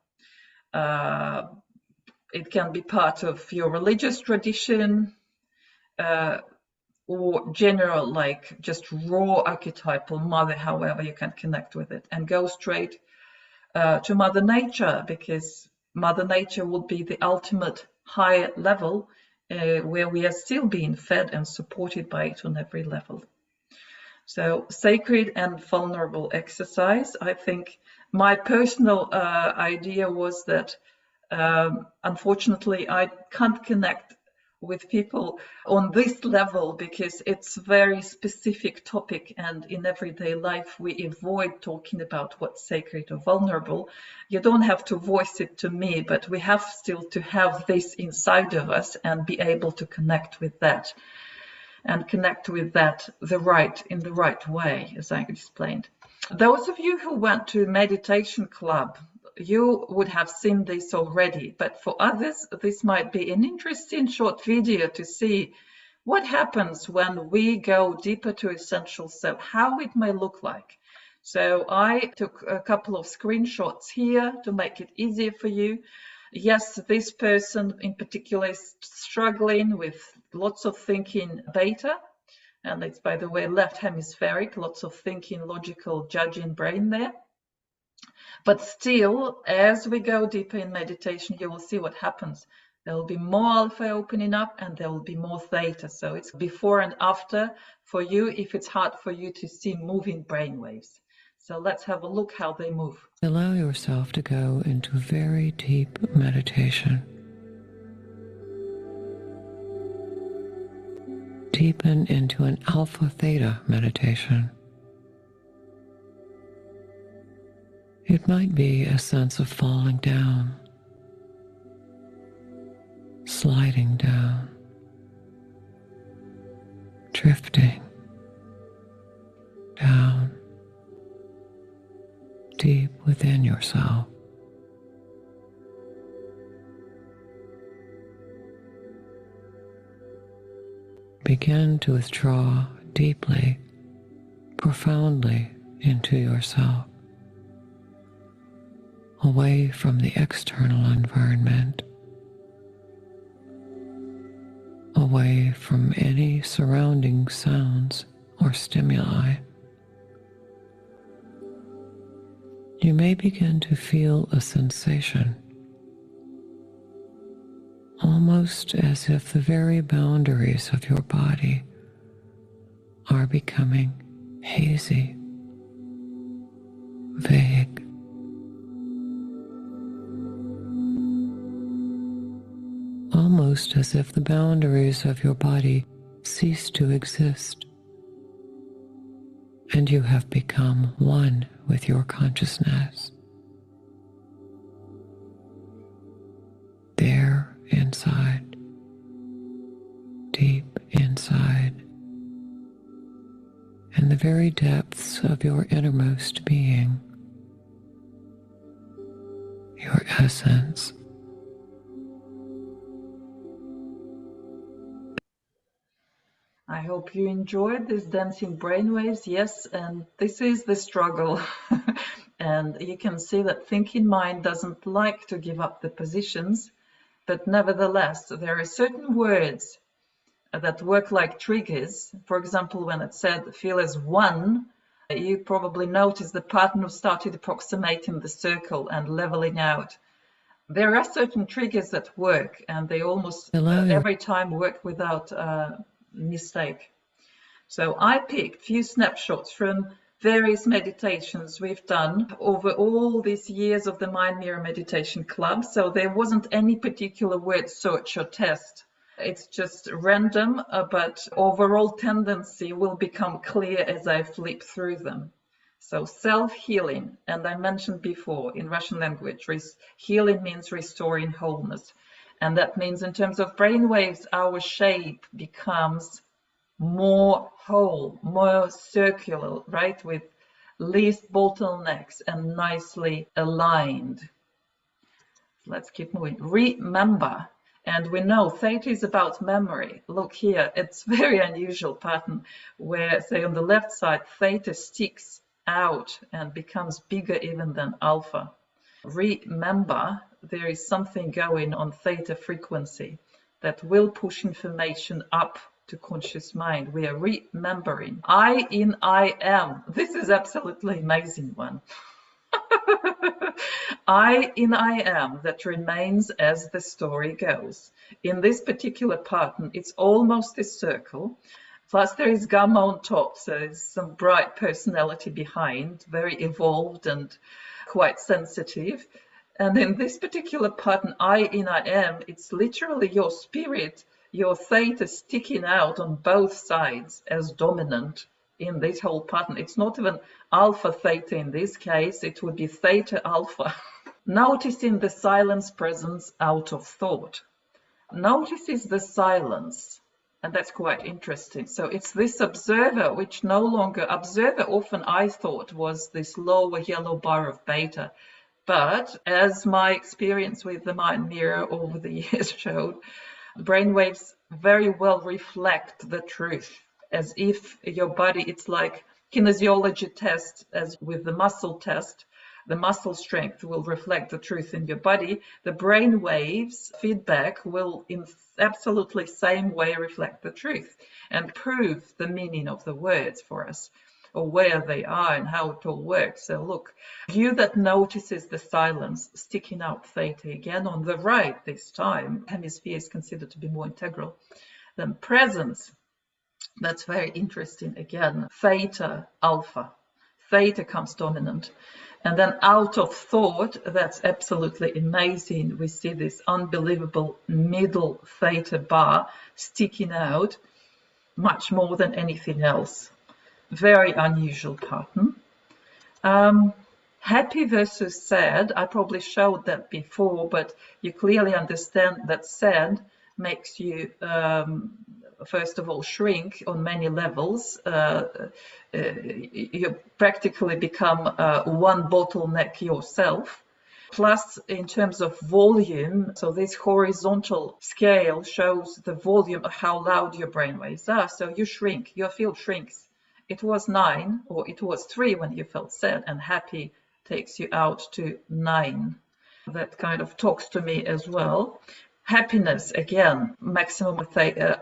It can be part of your religious tradition, or general, like just raw archetypal mother, however you can connect with it, and go straight to Mother Nature, because Mother Nature would be the ultimate higher level where we are still being fed and supported by it on every level. So sacred and vulnerable exercise. I think my personal idea was that unfortunately I can't connect with people on this level, because it's a very specific topic, and in everyday life we avoid talking about what's sacred or vulnerable. You don't have to voice it to me, but we have still to have this inside of us and be able to connect with that, and connect with that in the right way, as I explained. Those of you who went to meditation club, you would have seen this already, but for others, this might be an interesting short video to see what happens when we go deeper to essential self, how it may look like. So I took a couple of screenshots here to make it easier for you. Yes, this person in particular is struggling with lots of thinking beta, and it's, by the way, left hemispheric, lots of thinking, logical, judging brain there. But still, as we go deeper in meditation, you will see what happens. There will be more alpha opening up, and there will be more theta. So it's before and after for you if it's hard for you to see moving brain waves. So let's have a look how they move. Allow yourself to go into very deep meditation. Deepen into an alpha-theta meditation. It might be a sense of falling down, sliding down, drifting down, deep within yourself. Begin to withdraw deeply, profoundly into yourself, away from the external environment, away from any surrounding sounds or stimuli. You may begin to feel a sensation, almost as if the very boundaries of your body are becoming hazy, vague. Almost as if the boundaries of your body cease to exist, and you have become one with your consciousness. There inside, deep inside, in the very depths of your innermost being, your essence. I hope you enjoyed this dancing brainwaves. Yes, and this is the struggle. And you can see that thinking mind doesn't like to give up the positions, but nevertheless, there are certain words that work like triggers. For example, when it said feel as one, you probably noticed the partner started approximating the circle and leveling out. There are certain triggers that work, and they almost every time work without mistake. So I picked a few snapshots from various meditations we've done over all these years of the Mind Mirror Meditation Club. So there wasn't any particular word search or test. It's just random, but overall tendency will become clear as I flip through them. So self-healing, and I mentioned before in Russian language, healing means restoring wholeness. And that means in terms of brainwaves, our shape becomes more whole, more circular, right? With least bottlenecks and nicely aligned. Let's keep moving. Remember, and we know Theta is about memory. Look here, it's very unusual pattern where, say, on the left side, Theta sticks out and becomes bigger even than Alpha. Remember, there is something going on Theta frequency that will push information up to conscious mind. We are remembering. I in I am. This is absolutely amazing one. I in I am that remains as the story goes. In this particular pattern, it's almost a circle. Plus there is gamma on top, so there's some bright personality behind, very evolved and quite sensitive. And in this particular pattern, I in I am, it's literally your spirit, your Theta sticking out on both sides as dominant in this whole pattern. It's not even Alpha Theta in this case, it would be Theta Alpha. Noticing the silence presence out of thought. Notices the silence, and that's quite interesting. So it's this observer, which no longer, observer often I thought was this lower yellow bar of beta. But as my experience with the mind mirror over the years showed, brainwaves very well reflect the truth, as if your body, it's like kinesiology test, as with the muscle test, the muscle strength will reflect the truth in your body. The brain waves feedback will in absolutely same way reflect the truth and prove the meaning of the words for us, or where they are and how it all works. So look, you that notices the silence sticking out Theta again on the right this time, hemisphere is considered to be more integral. Then presence, that's very interesting again. Theta Alpha, Theta comes dominant. And then out of thought, that's absolutely amazing. We see this unbelievable middle Theta bar sticking out much more than anything else. Very unusual pattern. Happy versus sad, I probably showed that before, but you clearly understand that sad makes you first of all shrink on many levels. You practically become one bottleneck yourself. Plus, in terms of volume, so this horizontal scale shows the volume of how loud your brainwaves are. So you shrink, your field shrinks. It was 9 or it was 3 when you felt sad, and happy takes you out to 9. That kind of talks to me as well. Happiness, again, maximum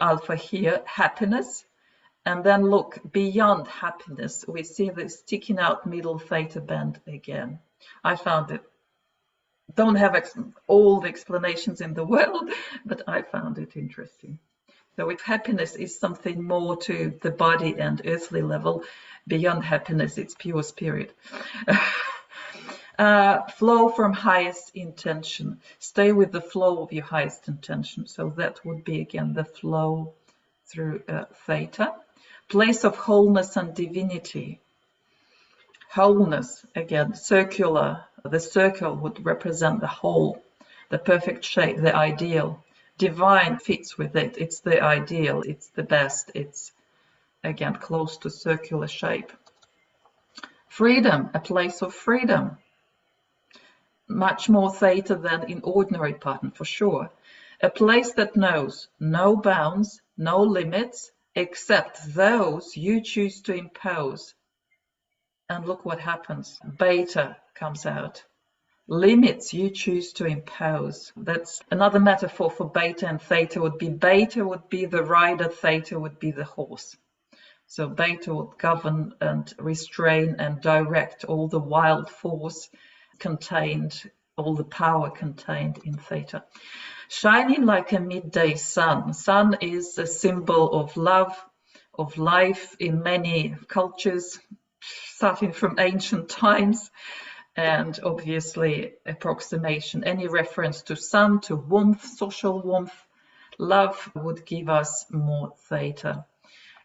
alpha here, happiness. And then look, beyond happiness, we see the sticking out middle Theta band again. I found it, don't have all the explanations in the world, but I found it interesting. So if happiness is something more to the body and earthly level, beyond happiness, it's pure spirit. Flow from highest intention. Stay with the flow of your highest intention. So that would be, again, the flow through Theta. Place of wholeness and divinity. Wholeness, again, circular. The circle would represent the whole, the perfect shape, the ideal. Divine fits with it. It's the ideal. It's the best. It's, again, close to circular shape. Freedom, a place of freedom. Much more Theta than in ordinary pattern, for sure. A place that knows no bounds, no limits, except those you choose to impose. And look what happens. Beta comes out. Limits you choose to impose. That's another metaphor for beta and Theta would be the rider, Theta would be the horse. So beta would govern and restrain and direct all the wild force contained, all the power contained in Theta. Shining like a midday sun. Sun is a symbol of love, of life in many cultures, starting from ancient times, and obviously approximation. Any reference to sun, to warmth, social warmth, love would give us more theta.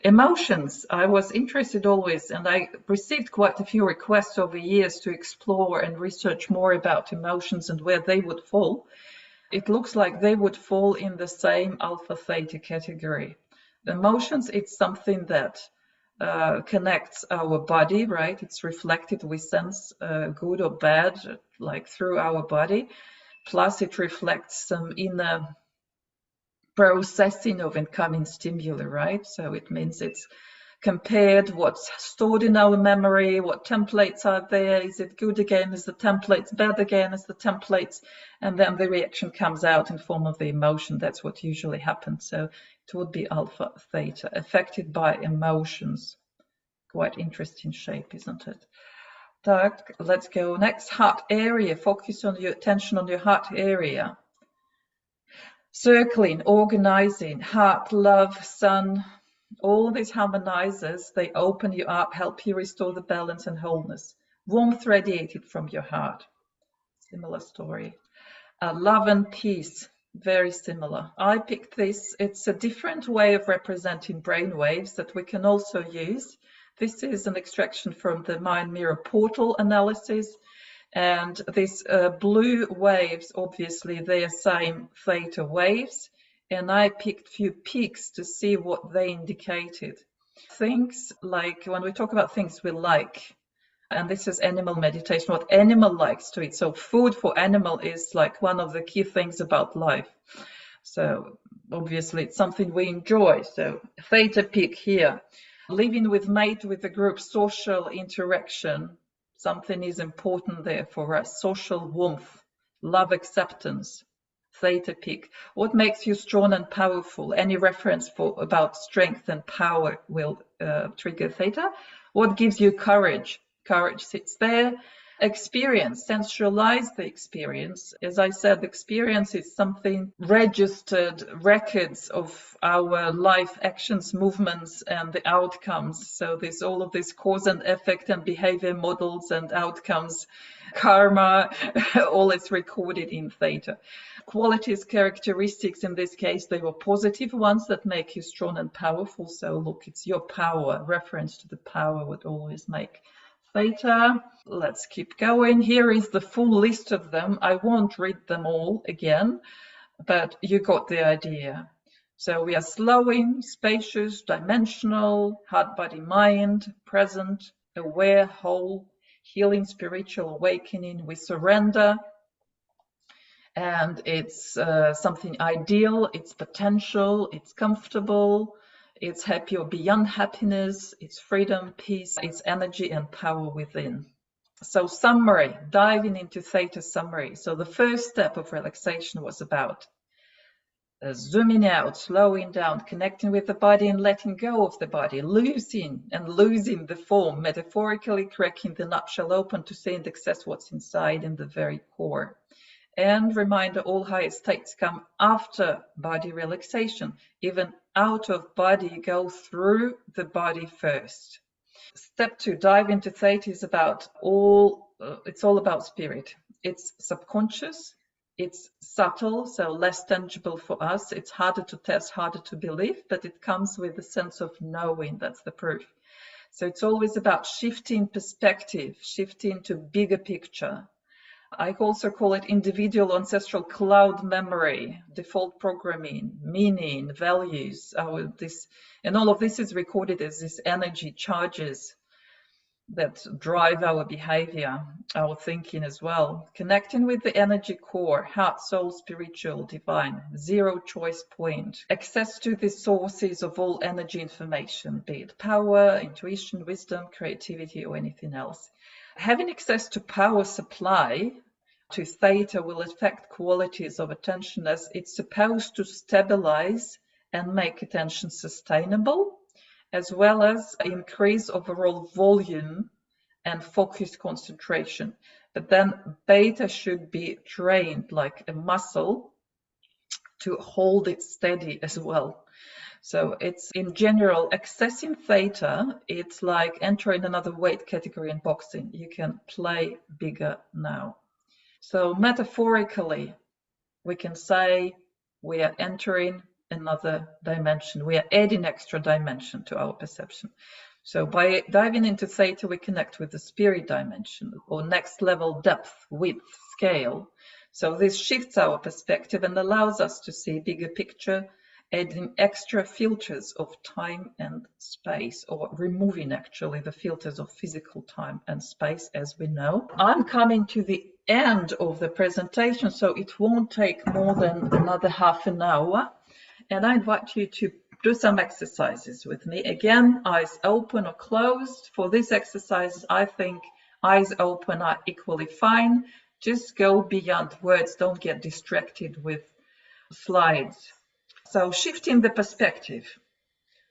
Emotions, I was interested always, and I received quite a few requests over years to explore and research more about emotions and where they would fall. It looks like they would fall in the same alpha theta category. The emotions, it's something that connects our body, right? It's reflected, we sense good or bad, like through our body. Plus it reflects some inner processing of incoming stimuli, right? So it means it's compared what's stored in our memory, what templates are there, is it good again, is the templates bad again, is the templates, and then the reaction comes out in form of the emotion. That's what usually happens. So it would be alpha theta, affected by emotions. Quite interesting shape, isn't it? Tak, let's go next. Heart area. Focus on your attention on your heart area. Circling, organizing, heart, love, sun, all these harmonizers, they open you up, help you restore the balance and wholeness. Warmth radiated from your heart. Similar story. Love and peace, very similar. I picked this. It's a different way of representing brainwaves that we can also use. This is an extraction from the mind mirror portal analysis. And these blue waves, obviously, they are same theta waves. And I picked few peaks to see what they indicated. Things like, when we talk about things we like, and this is animal meditation, what animal likes to eat. So food for animal is like one of the key things about life. So obviously it's something we enjoy. So theta peak here. Living with mate, with the group, social interaction. Something is important there for us. Social warmth, love, acceptance, theta peak. What makes you strong and powerful? Any reference about strength and power will trigger theta. What gives you courage? Courage sits there. Experience, sensualize the experience. As I said, experience is something registered, records of our life actions, movements, and the outcomes. So there's all of this cause and effect and behavior models and outcomes, karma, all is recorded in theta. Qualities, characteristics, in this case, they were positive ones that make you strong and powerful. So look, it's your power. Reference to the power would always make theta. Let's keep going. Here is the full list of them. I won't read them all again, but you got the idea. So we are slowing, spacious, dimensional, heart, body, mind, present, aware, whole, healing, spiritual, awakening. We surrender, and it's something ideal, it's potential, it's comfortable, it's happy or beyond happiness, it's freedom, peace, it's energy and power within. So summary, diving into theta summary. So the first step of relaxation was about zooming out, slowing down, connecting with the body and letting go of the body, losing the form, metaphorically cracking the nutshell open to see and access what's inside in the very core. And reminder, all higher states come after body relaxation. Even out of body, go through the body first. Step 2, dive into theta is about it's all about spirit. It's subconscious, it's subtle, so less tangible for us. It's harder to test, harder to believe, but it comes with a sense of knowing. That's the proof. So it's always about shifting perspective, shifting to bigger picture. I also call it individual ancestral cloud memory, default programming, meaning, values. And all of this is recorded as this energy charges that drive our behavior, our thinking as well. Connecting with the energy core, heart, soul, spiritual, divine, zero choice point. Access to the sources of all energy information, be it power, intuition, wisdom, creativity, or anything else. Having access to power supply, to theta, will affect qualities of attention, as it's supposed to stabilize and make attention sustainable, as well as increase overall volume and focused concentration. But then beta should be trained like a muscle to hold it steady as well. So it's in general, accessing theta, it's like entering another weight category in boxing. You can play bigger now. So metaphorically, we can say we are entering another dimension. We are adding extra dimension to our perception. So by diving into theta, we connect with the spirit dimension or next level depth, width, scale. So this shifts our perspective and allows us to see a bigger picture, adding extra filters of time and space, or removing actually the filters of physical time and space, as we know. I'm coming to the end of the presentation, so it won't take more than another half an hour. And I invite you to do some exercises with me. Again, eyes open or closed. For this exercise, I think eyes open are equally fine. Just go beyond words. Don't get distracted with slides. So shifting the perspective.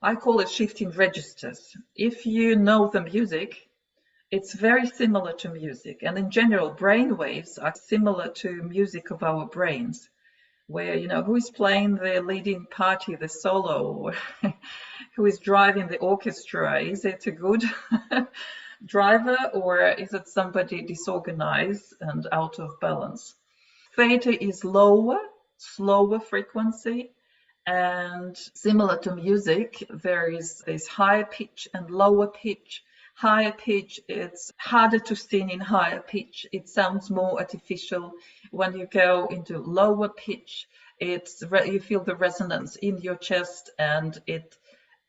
I call it shifting registers. If you know the music, it's very similar to music. And in general, brain waves are similar to music of our brains, where, you know, who is playing the leading party, the solo, or who is driving the orchestra? Is it a good driver, or is it somebody disorganized and out of balance? Theta is lower, slower frequency. And similar to music, there is this higher pitch and lower pitch. Higher pitch, it's harder to sing in higher pitch. It sounds more artificial. When you go into lower pitch, you feel the resonance in your chest, and it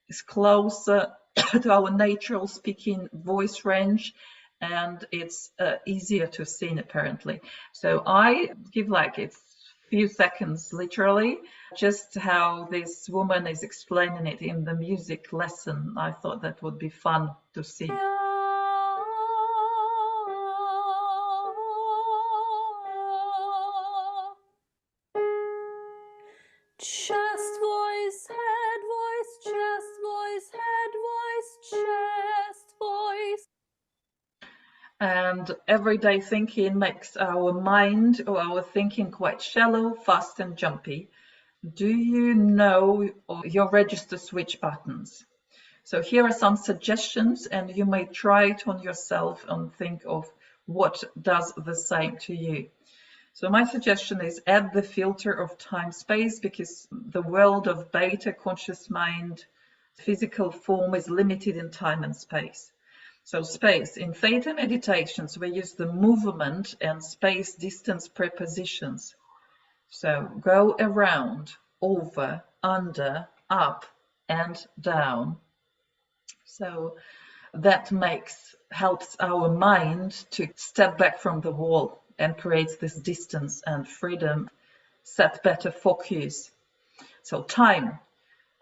is closer to our natural speaking voice range, and it's easier to sing apparently. So I give like it's few seconds literally, just how this woman is explaining it in the music lesson. I thought that would be fun to see. Chest voice, head voice, chest voice, head voice, chest voice. And everyday thinking makes our mind or our thinking quite shallow, fast and jumpy. Do you know your register switch buttons? So here are some suggestions, and you may try it on yourself and think of what does the same to you. So my suggestion is add the filter of time-space, because the world of beta conscious mind, physical form, is limited in time and space. So space, in Theta meditations, we use the movement and space distance prepositions. So go around, over, under, up, and down. So that helps our mind to step back from the wall and creates this distance and freedom, set better focus. So time.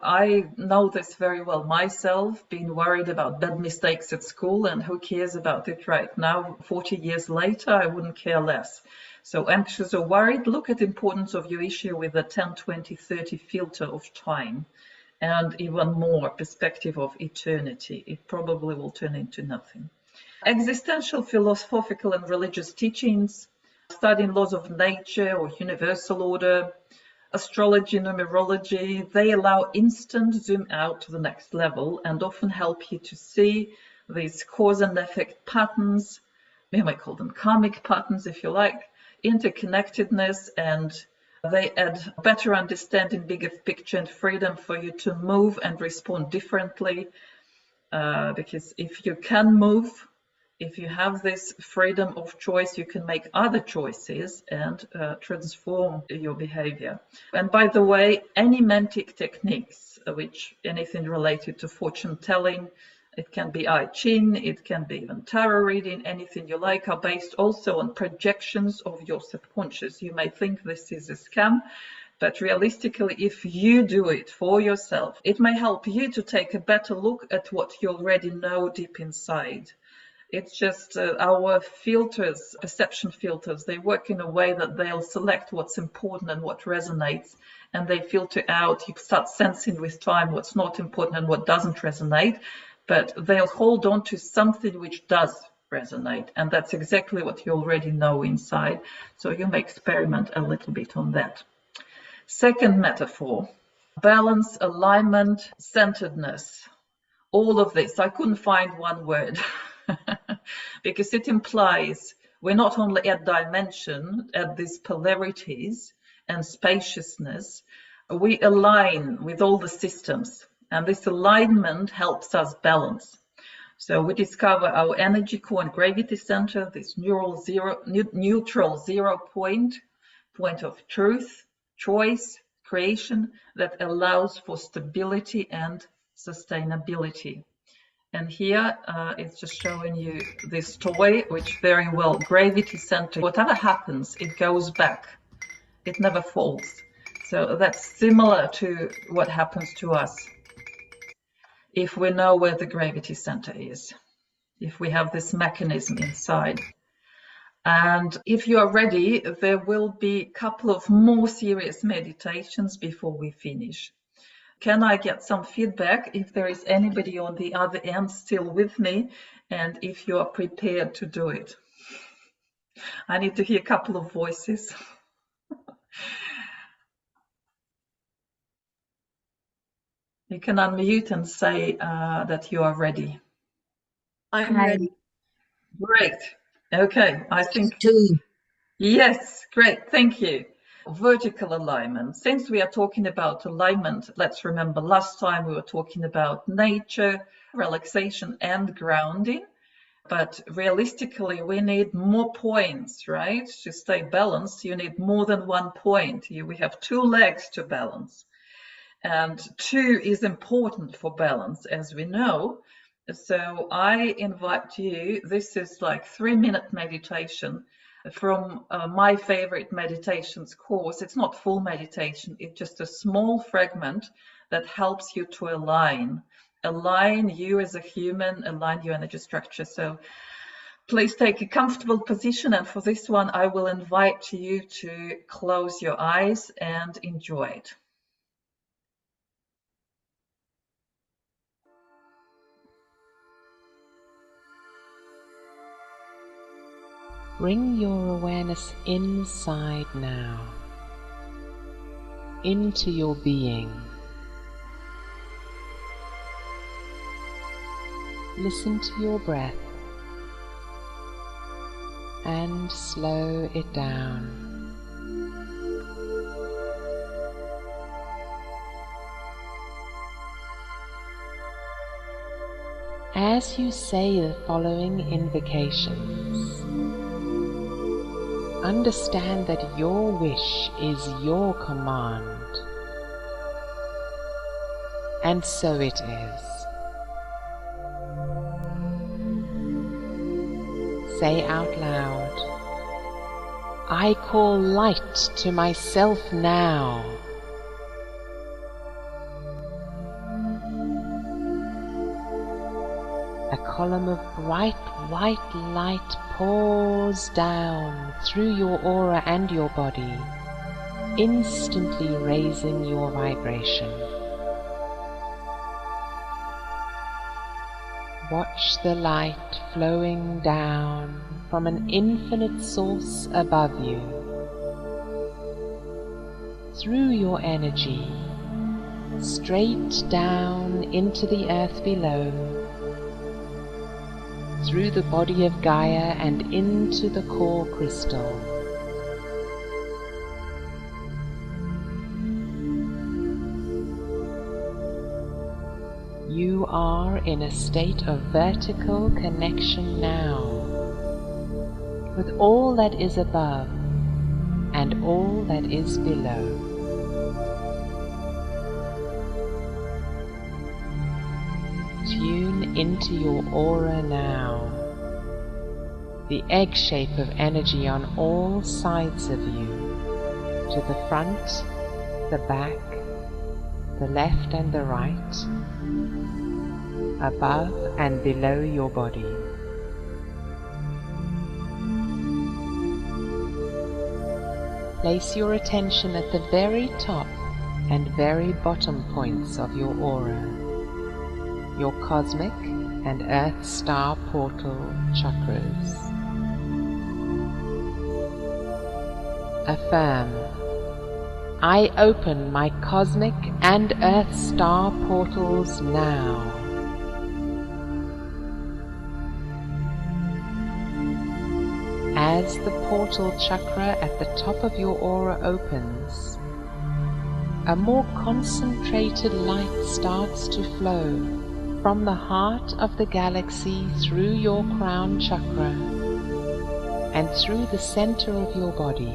I know this very well myself, being worried about bad mistakes at school, and who cares about it right now? 40 years later, I wouldn't care less. So anxious or worried, look at the importance of your issue with the 10, 20, 30 filter of time, and even more perspective of eternity. It probably will turn into nothing. Existential, philosophical, and religious teachings, studying laws of nature or universal order, astrology, numerology, they allow instant zoom out to the next level and often help you to see these cause and effect patterns. You might call them karmic patterns if you like, interconnectedness, and they add better understanding, bigger picture, and freedom for you to move and respond differently. Because if you can move, if you have this freedom of choice, you can make other choices and transform your behavior. And by the way, any mantic techniques, which anything related to fortune telling, it can be I Ching, it can be even tarot reading, anything you like, are based also on projections of your subconscious. You may think this is a scam, but realistically, if you do it for yourself, it may help you to take a better look at what you already know deep inside. It's just our filters, perception filters, they work in a way that they'll select what's important and what resonates, and they filter out. You start sensing with time what's not important and what doesn't resonate, but they'll hold on to something which does resonate, and that's exactly what you already know inside. So you may experiment a little bit on that. Second metaphor, balance, alignment, centeredness. All of this. I couldn't find one word because it implies we're not only at dimension, at these polarities and spaciousness, we align with all the systems, and this alignment helps us balance. So we discover our energy core and gravity center, this neutral zero point of truth, choice, creation that allows for stability and sustainability. And here it's just showing you this toy, which very well, gravity center, whatever happens, it goes back. It never falls. So that's similar to what happens to us if we know where the gravity center is, if we have this mechanism inside. And if you are ready, there will be a couple of more serious meditations before we finish. Can I get some feedback if there is anybody on the other end still with me, and if you are prepared to do it? I need to hear a couple of voices. You can unmute and say that you are ready. I'm ready. Great. Okay, I think Too. Yes, great, thank you. Vertical alignment. Since we are talking about alignment, let's remember last time we were talking about nature, relaxation, and grounding. But realistically, we need more points, right? To stay balanced, you need more than 1 point. We have 2 legs to balance. And 2 is important for balance, as we know. So I invite you, this is like 3-minute meditation from my favorite meditations course. It's not full meditation, it's just a small fragment that helps you to align you as a human, align your energy structure. So please take a comfortable position, and for this one I will invite you to close your eyes and enjoy it. Bring your awareness inside now, into your being. Listen to your breath and slow it down. As you say the following invocations, understand that your wish is your command, and so it is. Say out loud, I call light to myself now. A column of bright white light pours down through your aura and your body, instantly raising your vibration. Watch the light flowing down from an infinite source above you, through your energy, straight down into the earth below, through the body of Gaia and into the core crystal. You are in a state of vertical connection now with all that is above and all that is below. Tune into your aura now, the egg shape of energy on all sides of you, to the front, the back, the left and the right, above and below your body. Place your attention at the very top and very bottom points of your aura, your cosmic and earth star portal chakras. Affirm, I open my cosmic and earth star portals now. As the portal chakra at the top of your aura opens, a more concentrated light starts to flow from the heart of the galaxy through your crown chakra and through the center of your body.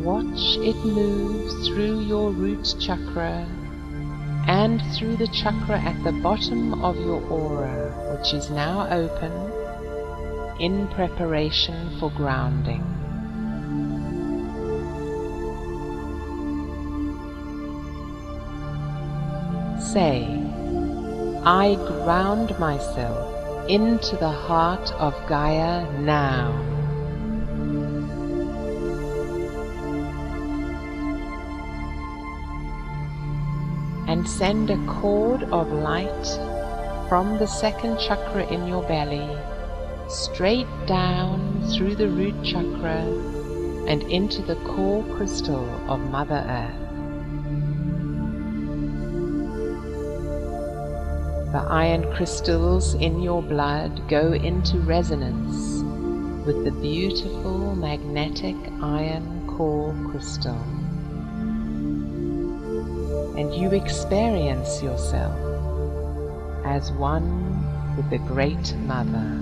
Watch it move through your root chakra and through the chakra at the bottom of your aura, which is now open in preparation for grounding. Say, I ground myself into the heart of Gaia now. And send a cord of light from the second chakra in your belly straight down through the root chakra and into the core crystal of Mother Earth. The iron crystals in your blood go into resonance with the beautiful magnetic iron core crystal, and you experience yourself as one with the Great Mother.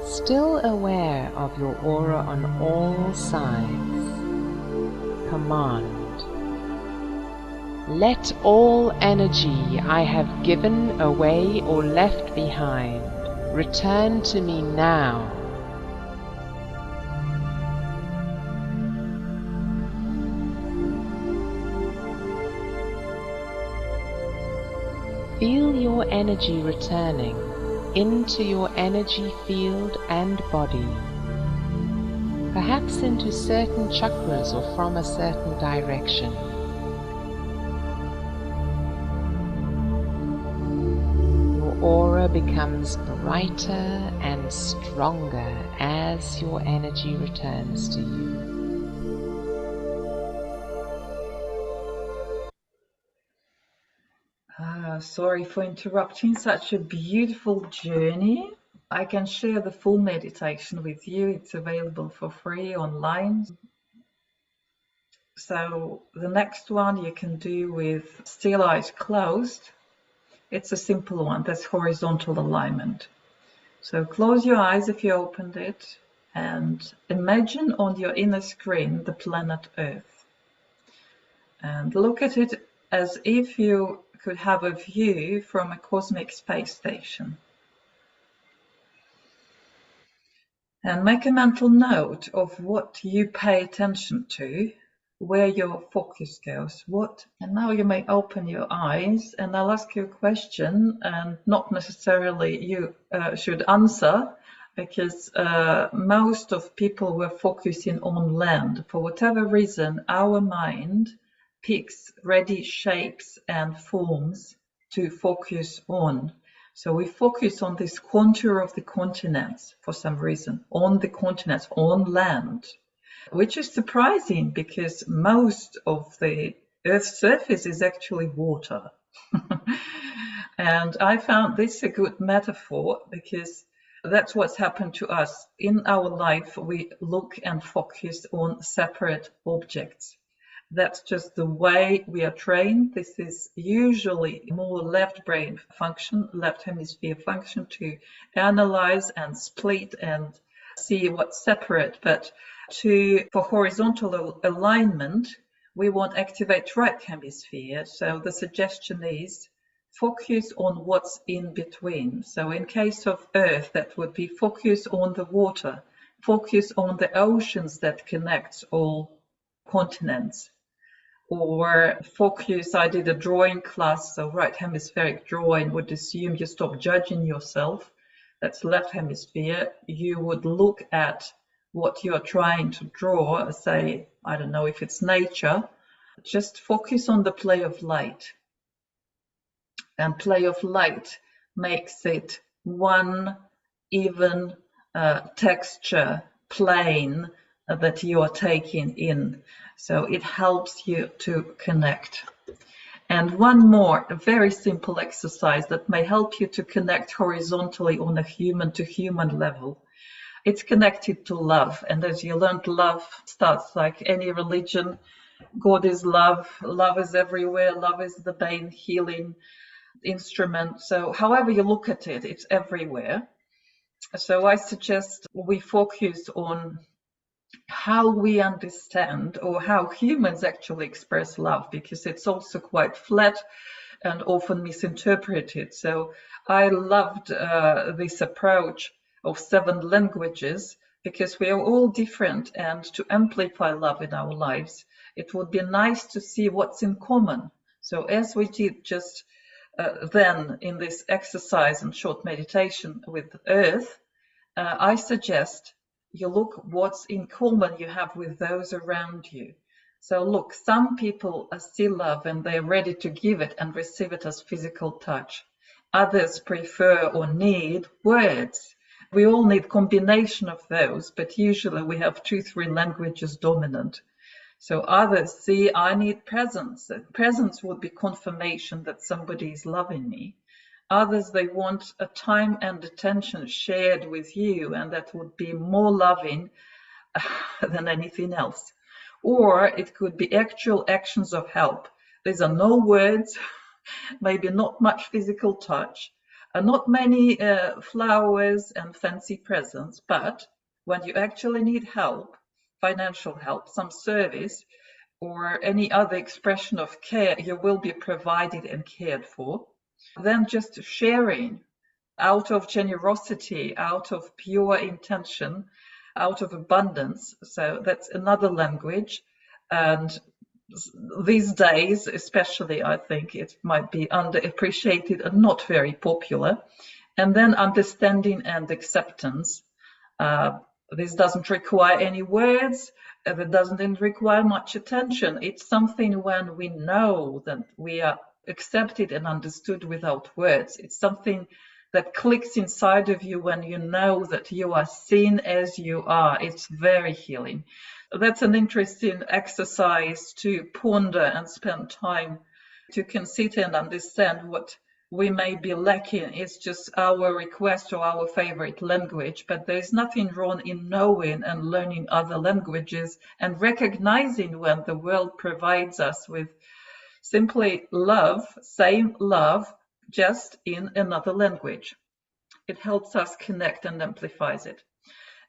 Still aware of your aura on all sides, command, let all energy I have given away or left behind return to me now. Feel your energy returning into your energy field and body, perhaps into certain chakras or from a certain direction. Your aura becomes brighter and stronger as your energy returns to you. Sorry for interrupting such a beautiful journey. I can share the full meditation with you. It's available for free online. So the next one you can do with still eyes closed. It's a simple one. That's horizontal alignment. So close your eyes if you opened it and imagine on your inner screen the planet Earth. And look at it as if you could have a view from a cosmic space station. And make a mental note of what you pay attention to, where your focus goes. And now you may open your eyes and I'll ask you a question, and not necessarily you should answer, because most of people were focusing on land. For whatever reason, our mind picks ready shapes and forms to focus on. So we focus on this contour of the continents for some reason, on the continents, on land, which is surprising because most of the Earth's surface is actually water. And I found this a good metaphor because that's what's happened to us. In our life, we look and focus on separate objects. That's just the way we are trained. This is usually more left brain function, left hemisphere function, to analyze and split and see what's separate. But for horizontal alignment, we want to activate right hemisphere. So the suggestion is focus on what's in between. So in case of Earth, that would be focus on the water, focus on the oceans that connects all continents. Or focus, I did a drawing class, so right hemispheric drawing would assume you stop judging yourself. That's left hemisphere. You would look at what you're trying to draw, say, I don't know if it's nature. Just focus on the play of light. and play of light makes it one even texture plane that you are taking in. So it helps you to connect. And one more, a very simple exercise that may help you to connect horizontally on a human to human level. It's connected to love. And as you learned, love starts like any religion. God is love. Love is everywhere. Love is the main healing instrument. So however you look at it, it's everywhere. So I suggest we focus on how we understand or how humans actually express love, because it's also quite flat and often misinterpreted. So I loved this approach of 7 languages, because we are all different, and to amplify love in our lives, it would be nice to see what's in common. So as we did just then in this exercise and short meditation with Earth, I suggest you look what's in common you have with those around you. So look, some people see love and they're ready to give it and receive it as physical touch. Others prefer or need words. We all need combination of those, but usually we have 2-3 languages dominant. So others see, I need presence. Presence would be confirmation that somebody is loving me. Others, they want a time and attention shared with you, and that would be more loving than anything else. Or it could be actual actions of help. These are no words, maybe not much physical touch, not many flowers and fancy presents, but when you actually need help, financial help, some service, or any other expression of care, you will be provided and cared for. Then just sharing out of generosity, out of pure intention, out of abundance. So that's another language. And these days, especially, I think it might be underappreciated and not very popular. And then understanding and acceptance. This doesn't require any words. It doesn't require much attention. It's something when we know that we are accepted and understood without words. It's something that clicks inside of you when you know that you are seen as you are. It's very healing. That's an interesting exercise to ponder and spend time to consider and understand what we may be lacking. It's just our request or our favorite language, but there's nothing wrong in knowing and learning other languages and recognizing when the world provides us with simply love, same love, just in another language. It helps us connect and amplifies it.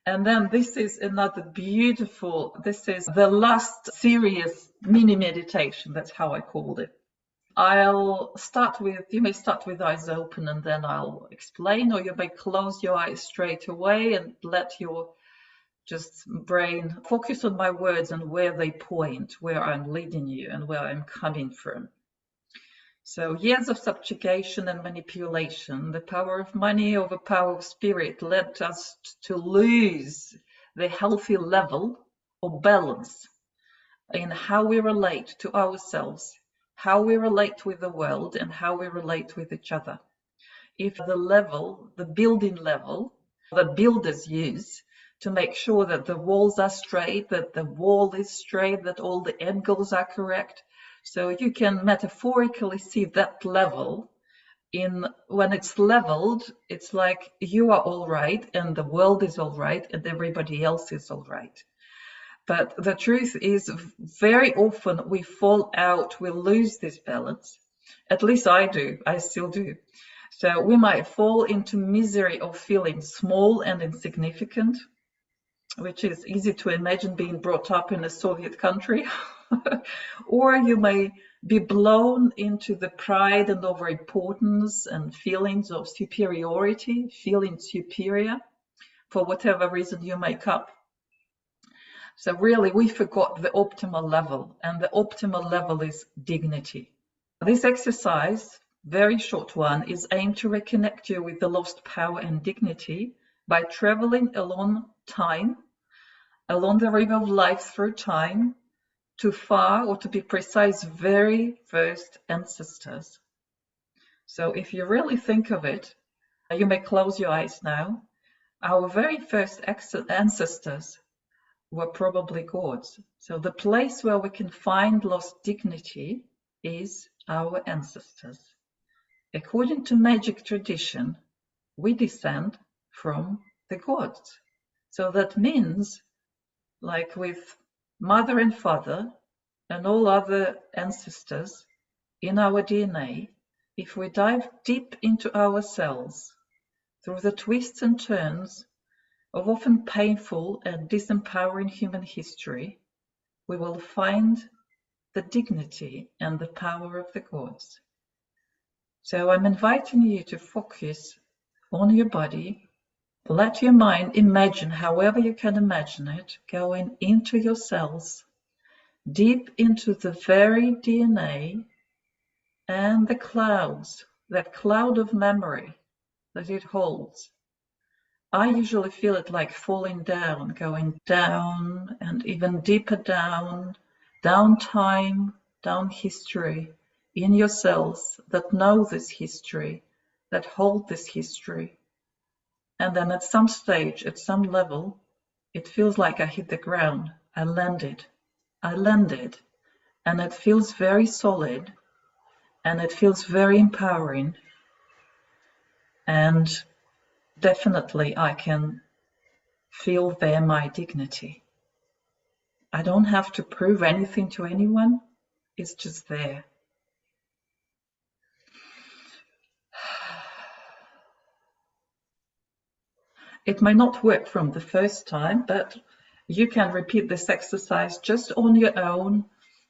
And then this is another beautiful, this is the last serious mini meditation. That's how I called it. I'll start with, you may start with eyes open and then I'll explain, or you may close your eyes straight away and let your just brain focus on my words and where they point, where I'm leading you and where I'm coming from. So years of subjugation and manipulation, the power of money over power of spirit led us to lose the healthy level of balance in how we relate to ourselves, how we relate with the world, and how we relate with each other. If the level, the building level that builders use to make sure that the walls are straight, that the wall is straight, that all the angles are correct. So you can metaphorically see that level in when it's leveled, it's like you are all right and the world is all right and everybody else is all right. But the truth is very often we fall out, we lose this balance. At least I do, I still do. So we might fall into misery of feeling small and insignificant, which is easy to imagine being brought up in a Soviet country. Or you may be blown into the pride and overimportance and feelings of superiority, feeling superior for whatever reason you make up. So really, we forgot the optimal level, and the optimal level is dignity. This exercise, very short one, is aimed to reconnect you with the lost power and dignity by traveling along time, along the river of life through time, to far, or to be precise, very first ancestors. So if you really think of it, you may close your eyes now. Our very first ancestors were probably gods. So the place where we can find lost dignity is our ancestors. According to magic tradition, we descend from the gods. So that means, like with mother and father and all other ancestors in our DNA, if we dive deep into ourselves through the twists and turns of often painful and disempowering human history, we will find the dignity and the power of the gods. So I'm inviting you to focus on your body. Let your mind imagine, however you can imagine it, going into your cells, deep into the very DNA and the clouds, that cloud of memory that it holds. I usually feel it like falling down, going down and even deeper down, down time, down history, in your cells that know this history, that hold this history. And then at some stage, at some level, it feels like I hit the ground. I landed, and it feels very solid, and it feels very empowering. And definitely I can feel there my dignity. I don't have to prove anything to anyone. It's just there. It may not work from the first time, but you can repeat this exercise just on your own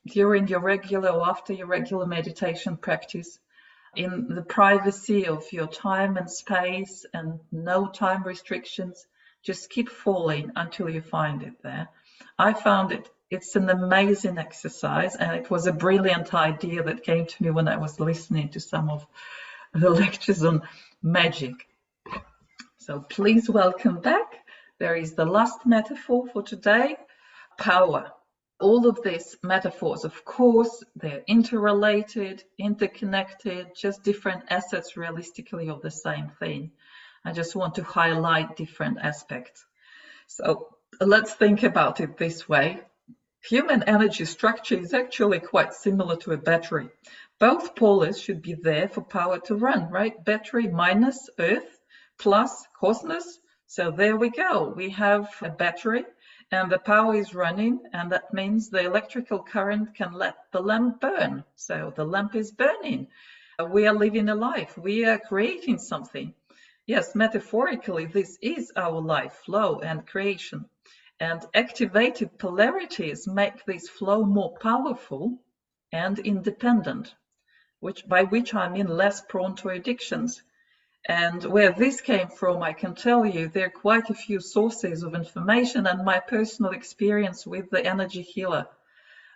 during your regular or after your regular meditation practice, in the privacy of your time and space and no time restrictions. Just keep falling until you find it there. I found it. It's an amazing exercise, and it was a brilliant idea that came to me when I was listening to some of the lectures on magic. So please welcome back. There is the last metaphor for today, power. All of these metaphors, of course, they're interrelated, interconnected, just different assets realistically of the same thing. I just want to highlight different aspects. So let's think about it this way. Human energy structure is actually quite similar to a battery. Both poles should be there for power to run, right? Battery minus Earth plus cosmos. So there we go. We have a battery and the power is running, and that means the electrical current can let the lamp burn. So the lamp is burning. We are living a life. We are creating something. Yes, metaphorically, this is our life flow and creation. And activated polarities make this flow more powerful and independent, by which I mean less prone to addictions. And where this came from, I can tell you, there are quite a few sources of information and my personal experience with the energy healer,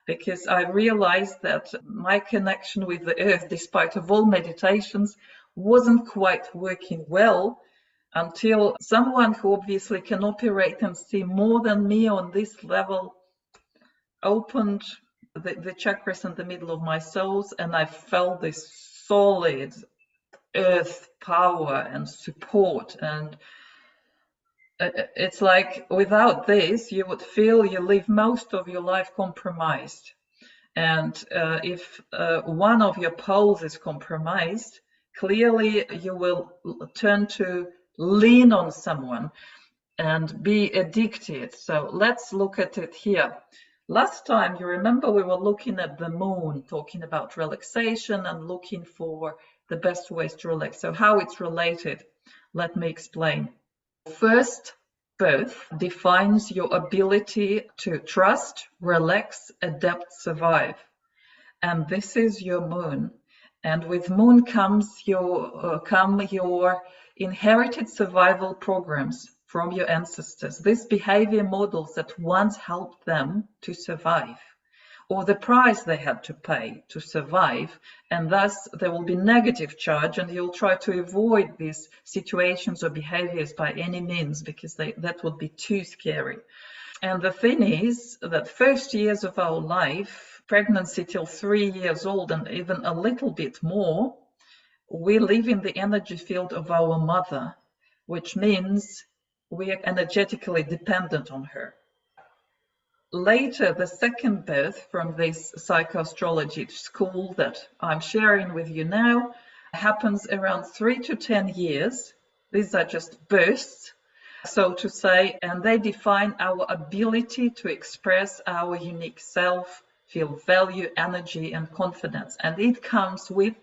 because I realized that my connection with the earth, despite of all meditations, wasn't quite working well until someone who obviously can operate and see more than me on this level opened the chakras in the middle of my soles, and I felt this solid earth power and support. And it's like without this, you would feel you live most of your life compromised. And if one of your poles is compromised, clearly you will turn to lean on someone and be addicted. So let's look at it here. Last time, you remember, we were looking at the moon, talking about relaxation and looking for the best ways to relax. So how it's related, let me explain. First, birth defines your ability to trust, relax, adapt, survive. And this is your moon. And with moon comes your inherited survival programs from your ancestors. These behavior models that once helped them to survive, or the price they had to pay to survive, and thus there will be negative charge, and you'll try to avoid these situations or behaviors by any means, because that would be too scary. And the thing is that first years of our life, pregnancy till 3 years old and even a little bit more, we live in the energy field of our mother, which means we are energetically dependent on her. Later, the second birth from this psychoastrology school that I'm sharing with you now happens around 3 to 10 years. These are just bursts, so to say, and they define our ability to express our unique self, feel value, energy, and confidence. And it comes with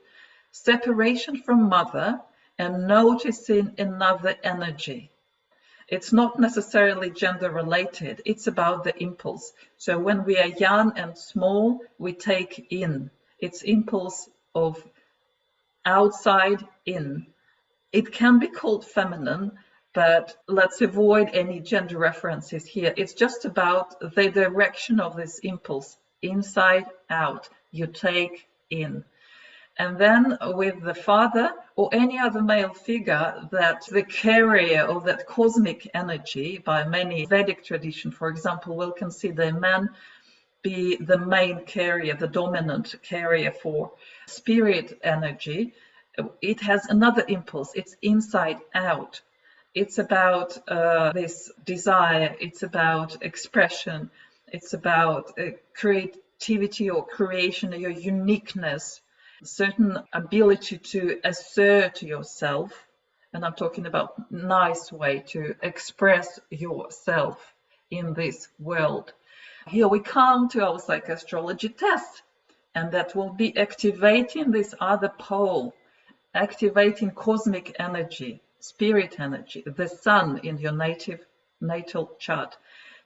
separation from mother and noticing another energy. It's not necessarily gender related, it's about the impulse. So when we are young and small, we take in. It's impulse of outside in. It can be called feminine, but let's avoid any gender references here. It's just about the direction of this impulse, inside out. You take in. And then with the father or any other male figure, that the carrier of that cosmic energy, by many Vedic tradition, for example, will consider man be the main carrier, the dominant carrier for spirit energy. It has another impulse. It's inside out. It's about this desire. It's about expression. It's about creativity or creation, your uniqueness, certain ability to assert yourself. And I'm talking about nice way to express yourself in this world. Here we come to our psychoastrology test, and that will be activating this other pole, activating cosmic energy, spirit energy, the sun in your natal chart.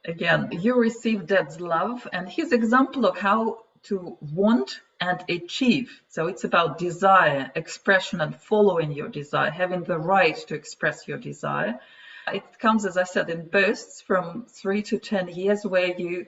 Again, you receive Dad's love, and his example of how to want and achieve. So it's about desire, expression, and following your desire, having the right to express your desire. It comes, as I said, in bursts from 3 to 10 years, where you,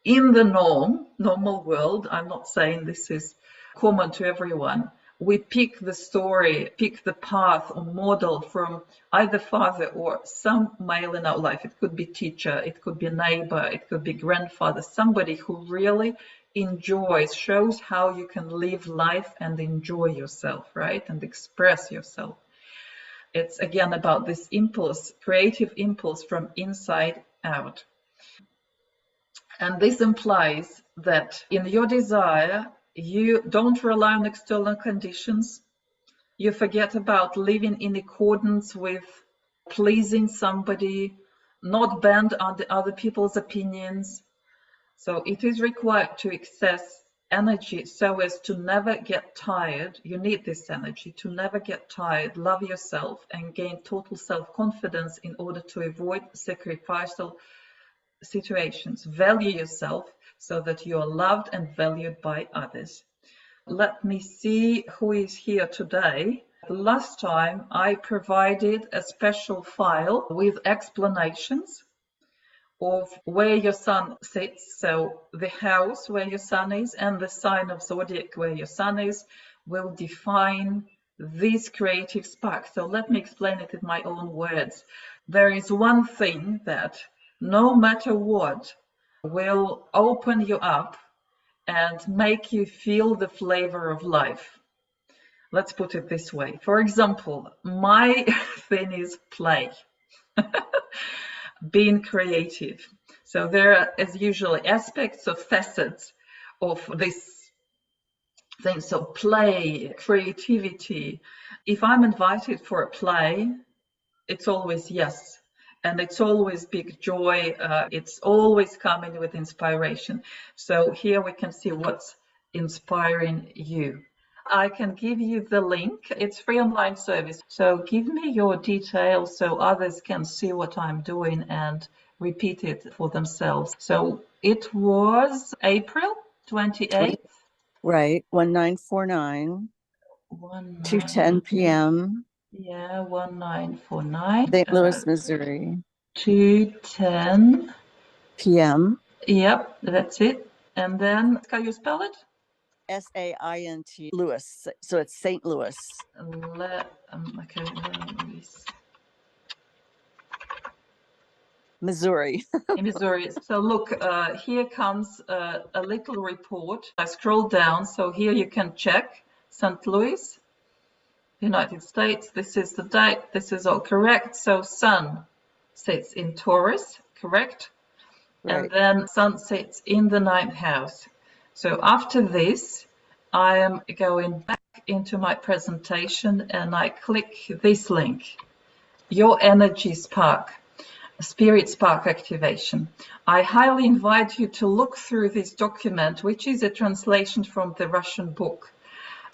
in the normal world, I'm not saying this is common to everyone, we pick the story, pick the path or model from either father or some male in our life. It could be teacher, it could be neighbor, it could be grandfather, somebody who really enjoys, shows how you can live life and enjoy yourself, right? And express yourself. It's again about this impulse, creative impulse from inside out. And this implies that in your desire, you don't rely on external conditions. You forget about living in accordance with pleasing somebody, not bend on the other people's opinions. So it is required to access energy so as to never get tired. You need this energy to never get tired, love yourself, and gain total self-confidence in order to avoid sacrificial situations. Value yourself so that you are loved and valued by others. Let me see who is here today. Last time I provided a special file with explanations of where your sun sits, so the house where your sun is and the sign of zodiac where your sun is will define this creative spark. So let me explain it in my own words. There is one thing that no matter what will open you up and make you feel the flavor of life. Let's put it this way. For example, my thing is play. Being creative. So there are, as usually, aspects of facets of this thing. So play, creativity. If I'm invited for a play, it's always yes. And it's always big joy. It's always coming with inspiration. So here we can see what's inspiring you. I can give you the link. It's free online service. So give me your details so others can see what I'm doing and repeat it for themselves. So it was April 28th. Right. 1949. 2:10 p.m. Yeah, 1949. St. Louis, Missouri. 2:10 p.m. Yep, that's it. And then, can you spell it? Saint Louis. So it's St. Louis. Okay, Missouri. in Missouri. So look, here comes a little report. I scroll down, so here you can check St. Louis. United States. This is the date. This is all correct. So Sun sits in Taurus, correct? And Right. then Sun sits in the 9th house. So after this, I am going back into my presentation and I click this link, Your Energy Spark, Spirit Spark Activation. I highly invite you to look through this document, which is a translation from the Russian book,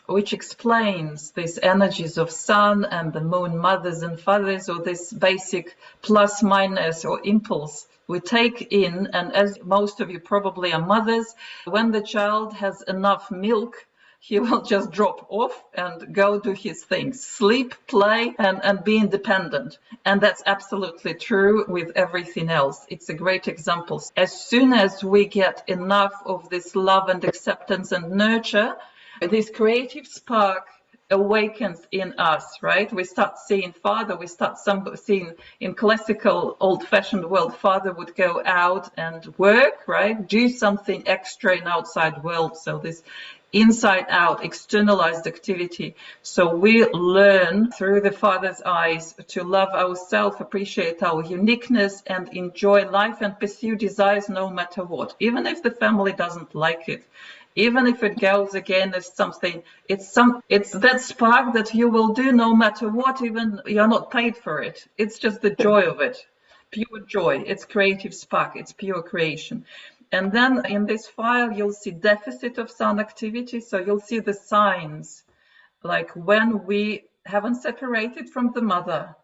which explains these energies of Sun and the Moon, mothers and fathers, or this basic plus minus or impulse we take in. And as most of you probably are mothers, when the child has enough milk, he will just drop off and go do his things, sleep, play, and be independent. And that's absolutely true with everything else. It's a great example. As soon as we get enough of this love and acceptance and nurture, this creative spark awakens in us, right? We start seeing Father, we start seeing in classical old-fashioned world, Father would go out and work, right? Do something extra in outside world. So this inside out externalized activity. So we learn through the Father's eyes to love ourselves, appreciate our uniqueness, and enjoy life and pursue desires no matter what, even if the family doesn't like it. Even if it goes against something, it's that spark that you will do no matter what, even you're not paid for it. It's just the joy of it, pure joy. It's creative spark, it's pure creation. And then in this file, you'll see deficit of Sun activity. So you'll see the signs, like when we haven't separated from the mother,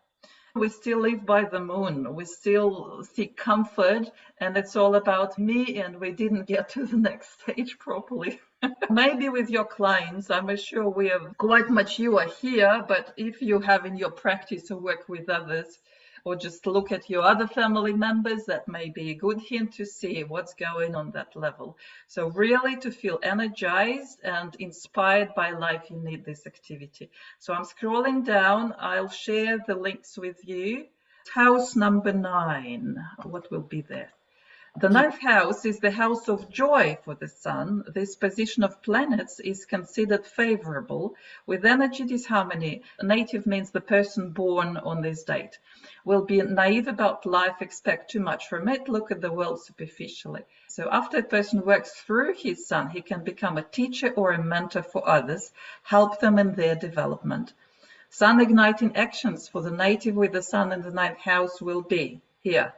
we still live by the moon, we still seek comfort, and it's all about me, and we didn't get to the next stage properly. Maybe with your clients, I'm sure we are quite mature here, but if you have in your practice to work with others, or just look at your other family members, that may be a good hint to see what's going on that level. So really, to feel energized and inspired by life, you need this activity. So I'm scrolling down. I'll share the links with you. House number 9, what will be there? The 9th house is the house of joy for the Sun. This position of planets is considered favorable with energy disharmony. Native means the person born on this date will be naive about life, expect too much from it, look at the world superficially. So after a person works through his Sun, he can become a teacher or a mentor for others, help them in their development. Sun igniting actions for the native with the Sun in the 9th house will be here.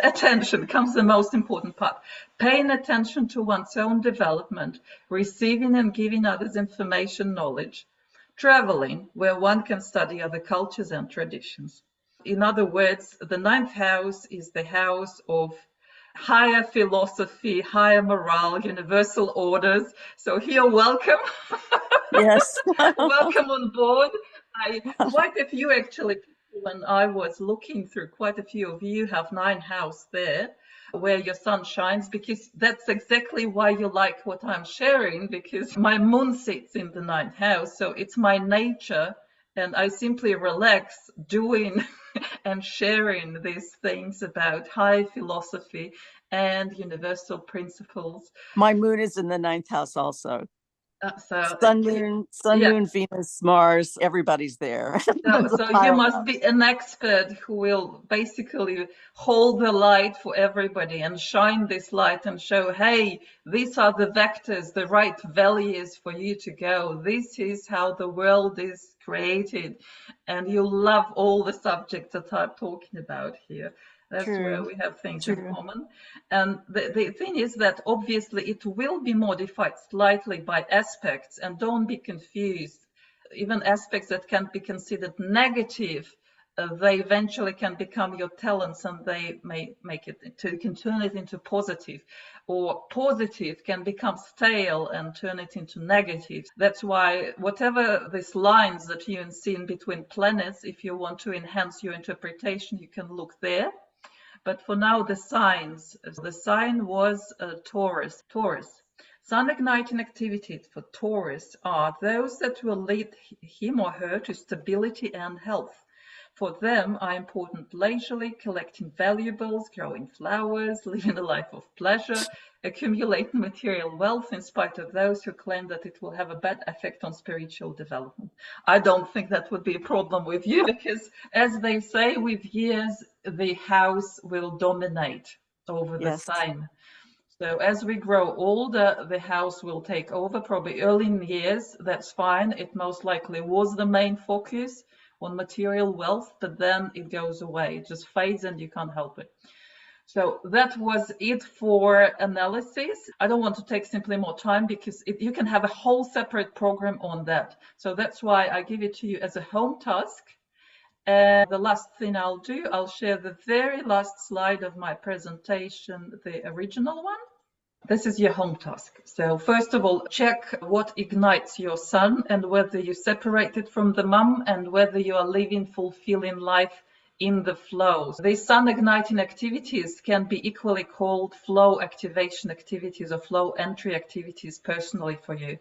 Attention comes the most important part. Paying attention to one's own development, receiving and giving others information, knowledge, traveling where one can study other cultures and traditions. In other words, the 9th house is the house of higher philosophy, higher morale, universal orders. So here, welcome. Yes. Welcome on board. Quite a few actually, when I was looking through, quite a few of you have 9th house there where your Sun shines, because that's exactly why you like what I'm sharing, because my moon sits in the 9th house. So it's my nature, and I simply relax doing and sharing these things about high philosophy and universal principles. My moon is in the 9th house also. So Sun, moon, Venus, Mars, everybody's there. So you must be an expert who will basically hold the light for everybody and shine this light and show, hey, these are the vectors, the right values for you to go. This is how the world is created. And you love all the subjects that I'm talking about here. That's where we have things in common. And the thing is that obviously it will be modified slightly by aspects, and don't be confused. Even aspects that can be considered negative, they eventually can become your talents, and they may make it can turn it into positive, or positive can become stale and turn it into negative. That's why whatever these lines that you see in between planets, if you want to enhance your interpretation, you can look there. But for now, the signs. The sign was Taurus. Sun igniting activities for Taurus are those that will lead him or her to stability and health. For them are important leisurely, collecting valuables, growing flowers, living a life of pleasure, accumulating material wealth in spite of those who claim that it will have a bad effect on spiritual development. I don't think that would be a problem with you because, as they say, with years, the house will dominate over the Yes. sign. So as we grow older, the house will take over, probably early in the years, that's fine. It most likely was the main focus on material wealth, but then it goes away, it just fades and you can't help it. So that was it for analysis. I don't want to take simply more time because you can have a whole separate program on that. So that's why I give it to you as a home task. And the last thing I'll do, I'll share the very last slide of my presentation, the original one. This is your home task. So first of all, check what ignites your sun and whether you separated from the mum and whether you are living fulfilling life in the flow. These sun igniting activities can be equally called flow activation activities or flow entry activities personally for you.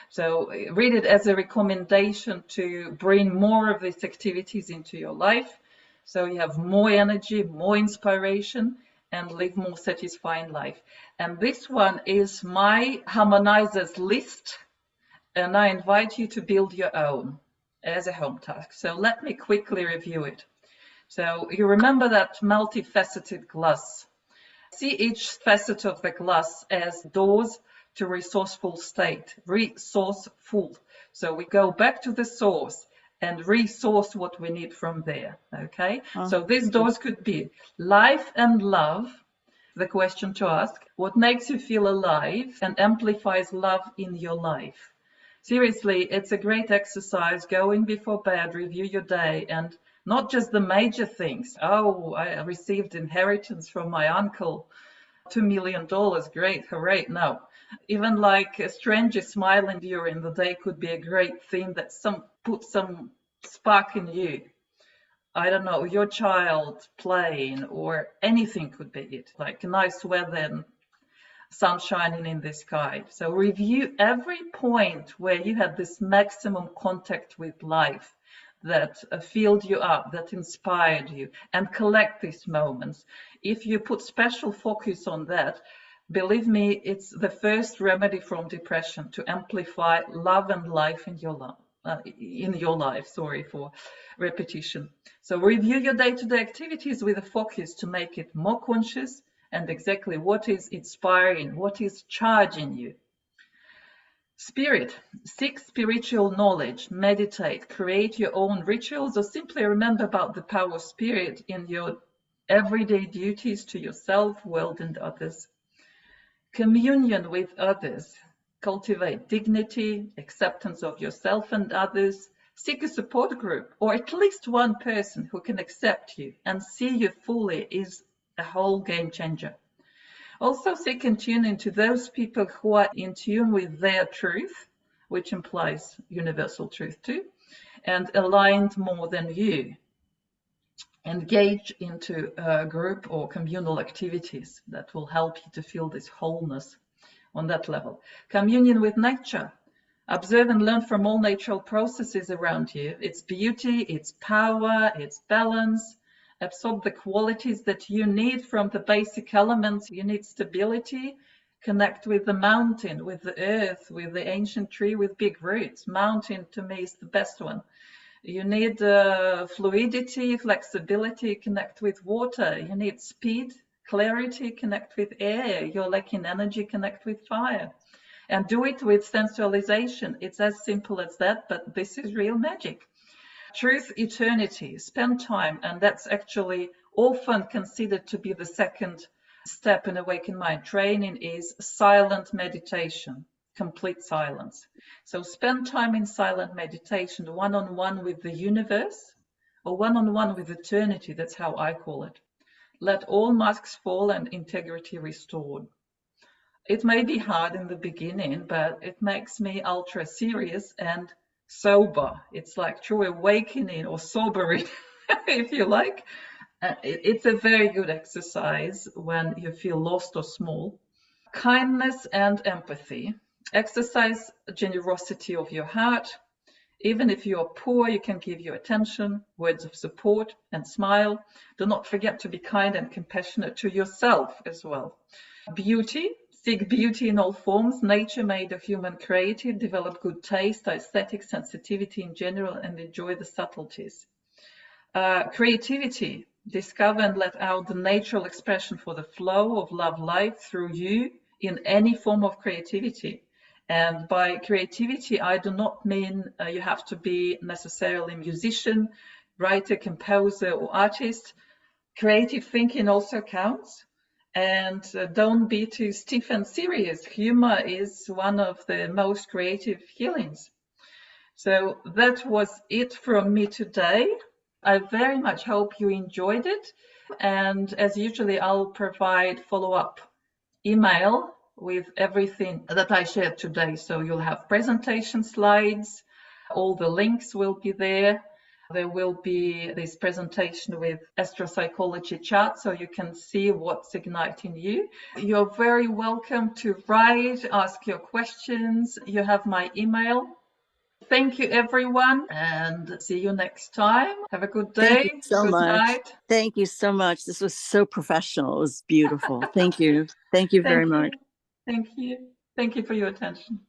So read it as a recommendation to bring more of these activities into your life so you have more energy, more inspiration, and live more satisfying life. And this one is my Harmonizers list, and I invite you to build your own as a home task. So let me quickly review it. So you remember that multifaceted glass. See each facet of the glass as doors to resourceful state, resourceful. So we go back to the source and resource what we need from there, okay? So these doors could be life and love, the question to ask, what makes you feel alive and amplifies love in your life? Seriously, it's a great exercise. Go in before bed, review your day, and not just the major things. Oh, I received inheritance from my uncle, $2 million, great, hooray. No, even like a stranger smiling during the day could be a great theme that puts some spark in you. I don't know, your child playing or anything could be it, like nice weather and sun shining in the sky. So review every point where you had this maximum contact with life that filled you up, that inspired you, and collect these moments. If you put special focus on that, believe me, it's the first remedy from depression, to amplify love and life in your life. Sorry for repetition. So review your day-to-day activities with a focus to make it more conscious and exactly what is inspiring, what is charging you. Spirit, seek spiritual knowledge, meditate, create your own rituals, or simply remember about the power of spirit in your everyday duties to yourself, world, and others. Communion with others, cultivate dignity, acceptance of yourself and others. Seek a support group, or at least one person who can accept you and see you fully is a whole game changer. Also seek and tune into those people who are in tune with their truth, which implies universal truth too, and aligned more than you. Engage into a group or communal activities that will help you to feel this wholeness on that level. Communion with nature. Observe and learn from all natural processes around you, its beauty, its power, its balance. Absorb the qualities that you need from the basic elements. You need stability. Connect with the mountain, with the earth, with the ancient tree with big roots. Mountain to me is the best one. You need fluidity, flexibility, connect with water. You need speed, clarity, connect with air. You're lacking energy, connect with fire. And do it with sensualization. It's as simple as that, but this is real magic. Truth, eternity, spend time, and that's actually often considered to be the second step in awakened mind training, is silent meditation, complete silence. So spend time in silent meditation, one-on-one with the universe or one-on-one with eternity. That's how I call it. Let all masks fall and integrity restored. It may be hard in the beginning, but it makes me ultra serious and sober. It's like true awakening or sobering, if you like. It's a very good exercise when you feel lost or small. Kindness and empathy. Exercise generosity of your heart. Even if you are poor, you can give your attention, words of support, and smile. Do not forget to be kind and compassionate to yourself as well. Beauty, seek beauty in all forms. Nature made the human creative. Develop good taste, aesthetic sensitivity in general, and enjoy the subtleties. Creativity, discover and let out the natural expression for the flow of love life through you in any form of creativity. And by creativity, I do not mean you have to be necessarily a musician, writer, composer, or artist. Creative thinking also counts. And don't be too stiff and serious. Humor is one of the most creative healings. So that was it from me today. I very much hope you enjoyed it. And as usually, I'll provide follow-up email with everything that I shared today. So you'll have presentation slides, all the links will be there. There will be this presentation with AstroPsychology chart, so you can see what's igniting you. You're very welcome to write, ask your questions. You have my email. Thank you, everyone, and see you next time. Have a good day. Thank you so Good much. night. Thank you so much. This was so professional. It was beautiful. Thank you. Thank you very much. Thank you. Thank you for your attention.